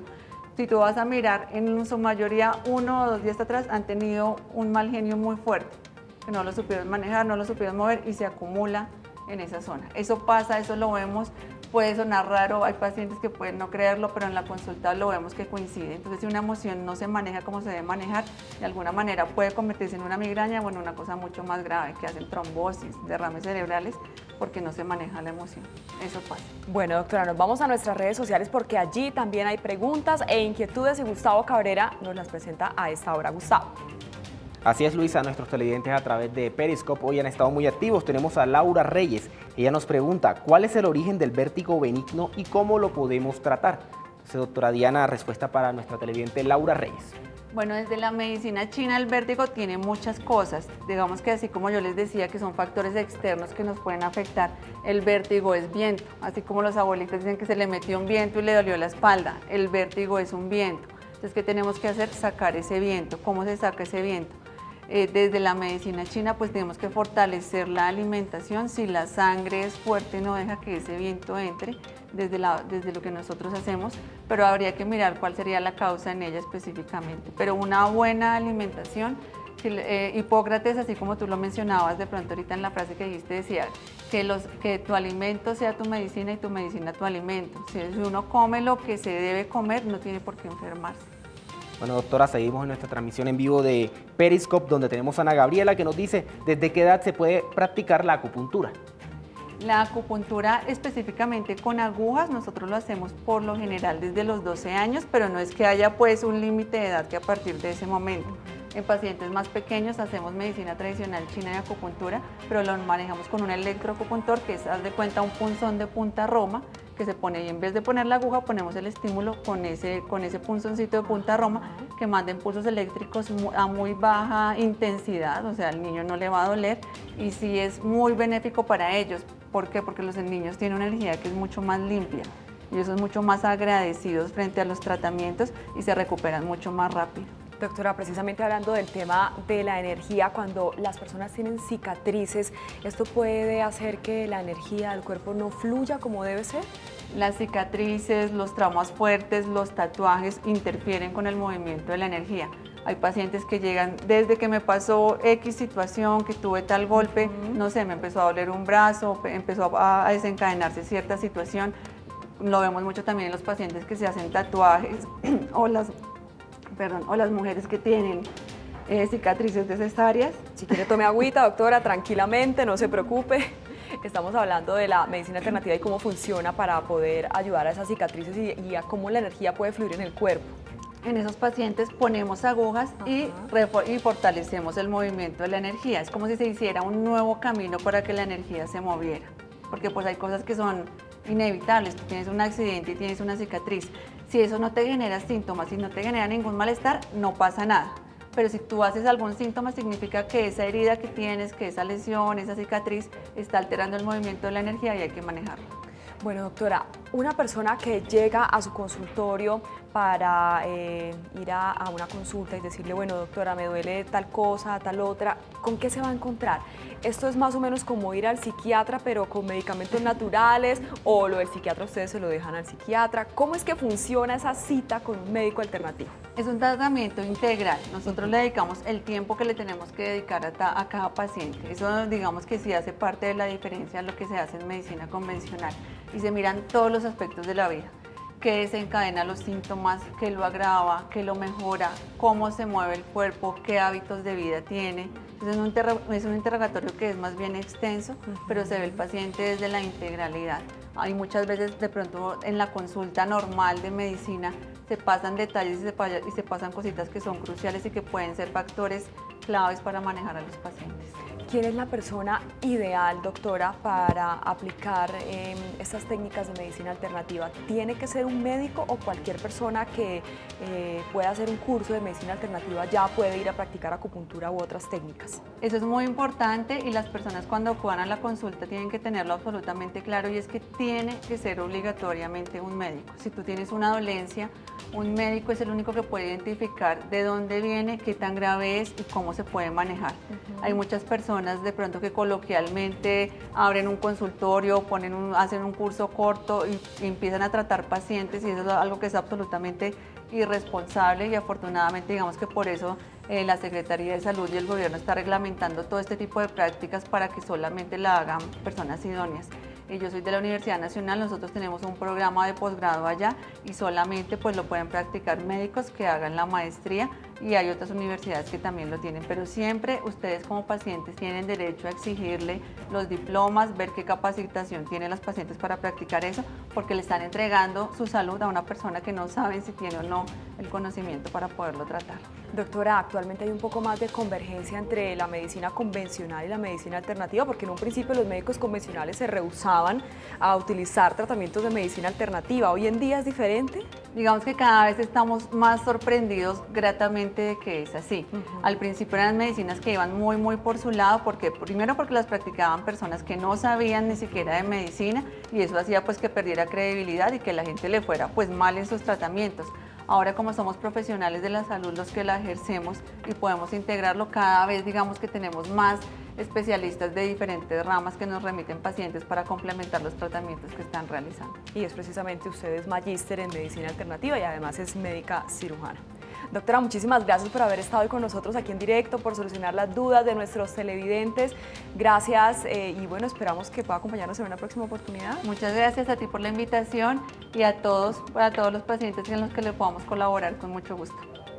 Si tú vas a mirar, en su mayoría 1 o 2 días atrás han tenido un mal genio muy fuerte, que no lo supieron manejar, no lo supieron mover y se acumula en esa zona. Eso pasa, eso lo vemos, puede sonar raro, hay pacientes que pueden no creerlo, pero en la consulta lo vemos que coincide. Entonces, si una emoción no se maneja como se debe manejar, de alguna manera puede convertirse en una migraña o en una cosa mucho más grave, que hacen trombosis, derrames cerebrales, porque no se maneja la emoción. Eso pasa. Bueno, doctora, nos vamos a nuestras redes sociales porque allí también hay preguntas e inquietudes y Gustavo Cabrera nos las presenta a esta hora. Gustavo. Así es, Luisa, nuestros televidentes a través de Periscope hoy han estado muy activos. Tenemos a Laura Reyes. Ella nos pregunta, ¿cuál es el origen del vértigo benigno y cómo lo podemos tratar? Entonces, doctora Diana, respuesta para nuestra televidente Laura Reyes. Bueno, desde la medicina china el vértigo tiene muchas cosas. Digamos que así como yo les decía que son factores externos que nos pueden afectar, el vértigo es viento. Así como los abuelitos dicen que se le metió un viento y le dolió la espalda, el vértigo es un viento. Entonces, ¿qué tenemos que hacer? Sacar ese viento. ¿Cómo se saca ese viento? Desde la medicina china pues tenemos que fortalecer la alimentación. Si la sangre es fuerte no deja que ese viento entre desde lo que nosotros hacemos, pero habría que mirar cuál sería la causa en ella específicamente. Pero una buena alimentación, Hipócrates, así como tú lo mencionabas de pronto ahorita en la frase que dijiste, decía que tu alimento sea tu medicina y tu medicina tu alimento. Si uno come lo que se debe comer, no tiene por qué enfermarse. Bueno, doctora, seguimos en nuestra transmisión en vivo de Periscope, donde tenemos a Ana Gabriela que nos dice desde qué edad se puede practicar la acupuntura. La acupuntura específicamente con agujas, nosotros lo hacemos por lo general desde los 12 años, pero no es que haya pues un límite de edad que a partir de ese momento. En pacientes más pequeños hacemos medicina tradicional china de acupuntura, pero lo manejamos con un electroacupuntor que es, haz de cuenta, un punzón de punta roma, que se pone y en vez de poner la aguja ponemos el estímulo con ese punzoncito de punta roma que manda impulsos eléctricos a muy baja intensidad, o sea, al niño no le va a doler y sí es muy benéfico para ellos. ¿Por qué? Porque los niños tienen una energía que es mucho más limpia y ellos son mucho más agradecidos frente a los tratamientos y se recuperan mucho más rápido. Doctora, precisamente hablando del tema de la energía, cuando las personas tienen cicatrices, ¿esto puede hacer que la energía del cuerpo no fluya como debe ser? Las cicatrices, los traumas fuertes, los tatuajes interfieren con el movimiento de la energía. Hay pacientes que llegan desde que me pasó X situación, que tuve tal golpe, no sé, me empezó a doler un brazo, empezó a desencadenarse cierta situación. Lo vemos mucho también en los pacientes que se hacen tatuajes o las mujeres que tienen cicatrices de cesáreas. Si quiere tome agüita, doctora, tranquilamente, no se preocupe. Estamos hablando de la medicina alternativa y cómo funciona para poder ayudar a esas cicatrices y a cómo la energía puede fluir en el cuerpo. En esos pacientes ponemos agujas y fortalecemos el movimiento de la energía. Es como si se hiciera un nuevo camino para que la energía se moviera. Porque pues hay cosas que son inevitables. Tú tienes un accidente y tienes una cicatriz. Si eso no te genera síntomas, si no te genera ningún malestar, no pasa nada. Pero si tú haces algún síntoma, significa que esa herida que tienes, que esa lesión, esa cicatriz, está alterando el movimiento de la energía y hay que manejarlo. Bueno, doctora, una persona que llega a su consultorio para ir a una consulta y decirle, bueno, doctora, me duele tal cosa, tal otra, ¿con qué se va a encontrar? ¿Esto es más o menos como ir al psiquiatra, pero con medicamentos naturales, o lo del psiquiatra ustedes se lo dejan al psiquiatra? ¿Cómo es que funciona esa cita con un médico alternativo? Es un tratamiento integral. Nosotros le dedicamos el tiempo que le tenemos que dedicar a cada paciente. Eso, digamos que sí hace parte de la diferencia de lo que se hace en medicina convencional. Y se miran todos los aspectos de la vida. Qué desencadena los síntomas, qué lo agrava, qué lo mejora, cómo se mueve el cuerpo, qué hábitos de vida tiene. Entonces es un interrogatorio que es más bien extenso, pero se ve el paciente desde la integralidad. Hay muchas veces de pronto en la consulta normal de medicina se pasan detalles y se pasan cositas que son cruciales y que pueden ser factores claves para manejar a los pacientes. ¿Quién es la persona ideal, doctora, para aplicar estas técnicas de medicina alternativa? ¿Tiene que ser un médico o cualquier persona que pueda hacer un curso de medicina alternativa ya puede ir a practicar acupuntura u otras técnicas? Eso es muy importante y las personas cuando acudan a la consulta tienen que tenerlo absolutamente claro, y es que tiene que ser obligatoriamente un médico. Si tú tienes una dolencia, un médico es el único que puede identificar de dónde viene, qué tan grave es y cómo se puede manejar. Hay muchas personas de pronto que coloquialmente abren un consultorio, hacen un curso corto y empiezan a tratar pacientes, y eso es algo que es absolutamente irresponsable, y afortunadamente digamos que por eso la Secretaría de Salud y el gobierno está reglamentando todo este tipo de prácticas para que solamente la hagan personas idóneas. Yo soy de la Universidad Nacional, nosotros tenemos un programa de posgrado allá y solamente pues lo pueden practicar médicos que hagan la maestría, y hay otras universidades que también lo tienen, pero siempre ustedes como pacientes tienen derecho a exigirle los diplomas, ver qué capacitación tienen los pacientes para practicar eso, porque le están entregando su salud a una persona que no saben si tiene o no el conocimiento para poderlo tratar. Doctora, actualmente hay un poco más de convergencia entre la medicina convencional y la medicina alternativa, porque en un principio los médicos convencionales se rehusaban a utilizar tratamientos de medicina alternativa. ¿Hoy en día es diferente? Digamos que cada vez estamos más sorprendidos gratamente de que es así. Al principio eran medicinas que iban muy por su lado, primero porque las practicaban personas que no sabían ni siquiera de medicina, y eso hacía pues que perdiera credibilidad y que la gente le fuera pues mal en sus tratamientos. Ahora, como somos profesionales de la salud los que la ejercemos y podemos integrarlo, cada vez digamos que tenemos más especialistas de diferentes ramas que nos remiten pacientes para complementar los tratamientos que están realizando. Y es precisamente usted es magíster en medicina alternativa y además es médica cirujana. Doctora, muchísimas gracias por haber estado hoy con nosotros aquí en directo, por solucionar las dudas de nuestros televidentes. Gracias y bueno, esperamos que pueda acompañarnos en una próxima oportunidad. Muchas gracias a ti por la invitación y a todos los pacientes en los que le podamos colaborar con mucho gusto.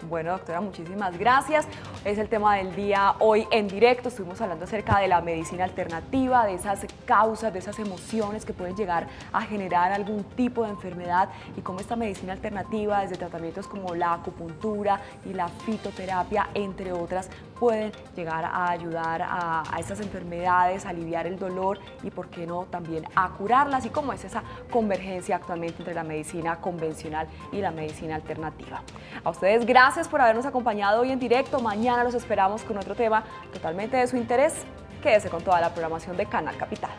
Bueno, doctora, muchísimas gracias. Es el tema del día hoy en directo. Estuvimos hablando acerca de la medicina alternativa, de esas causas, de esas emociones que pueden llegar a generar algún tipo de enfermedad, y cómo esta medicina alternativa, desde tratamientos como la acupuntura y la fitoterapia, entre otras, pueden llegar a ayudar a estas enfermedades, a aliviar el dolor y, por qué no, también a curarlas, y cómo es esa convergencia actualmente entre la medicina convencional y la medicina alternativa. A ustedes, gracias por habernos acompañado hoy en directo. Mañana los esperamos con otro tema totalmente de su interés. Quédese con toda la programación de Canal Capital.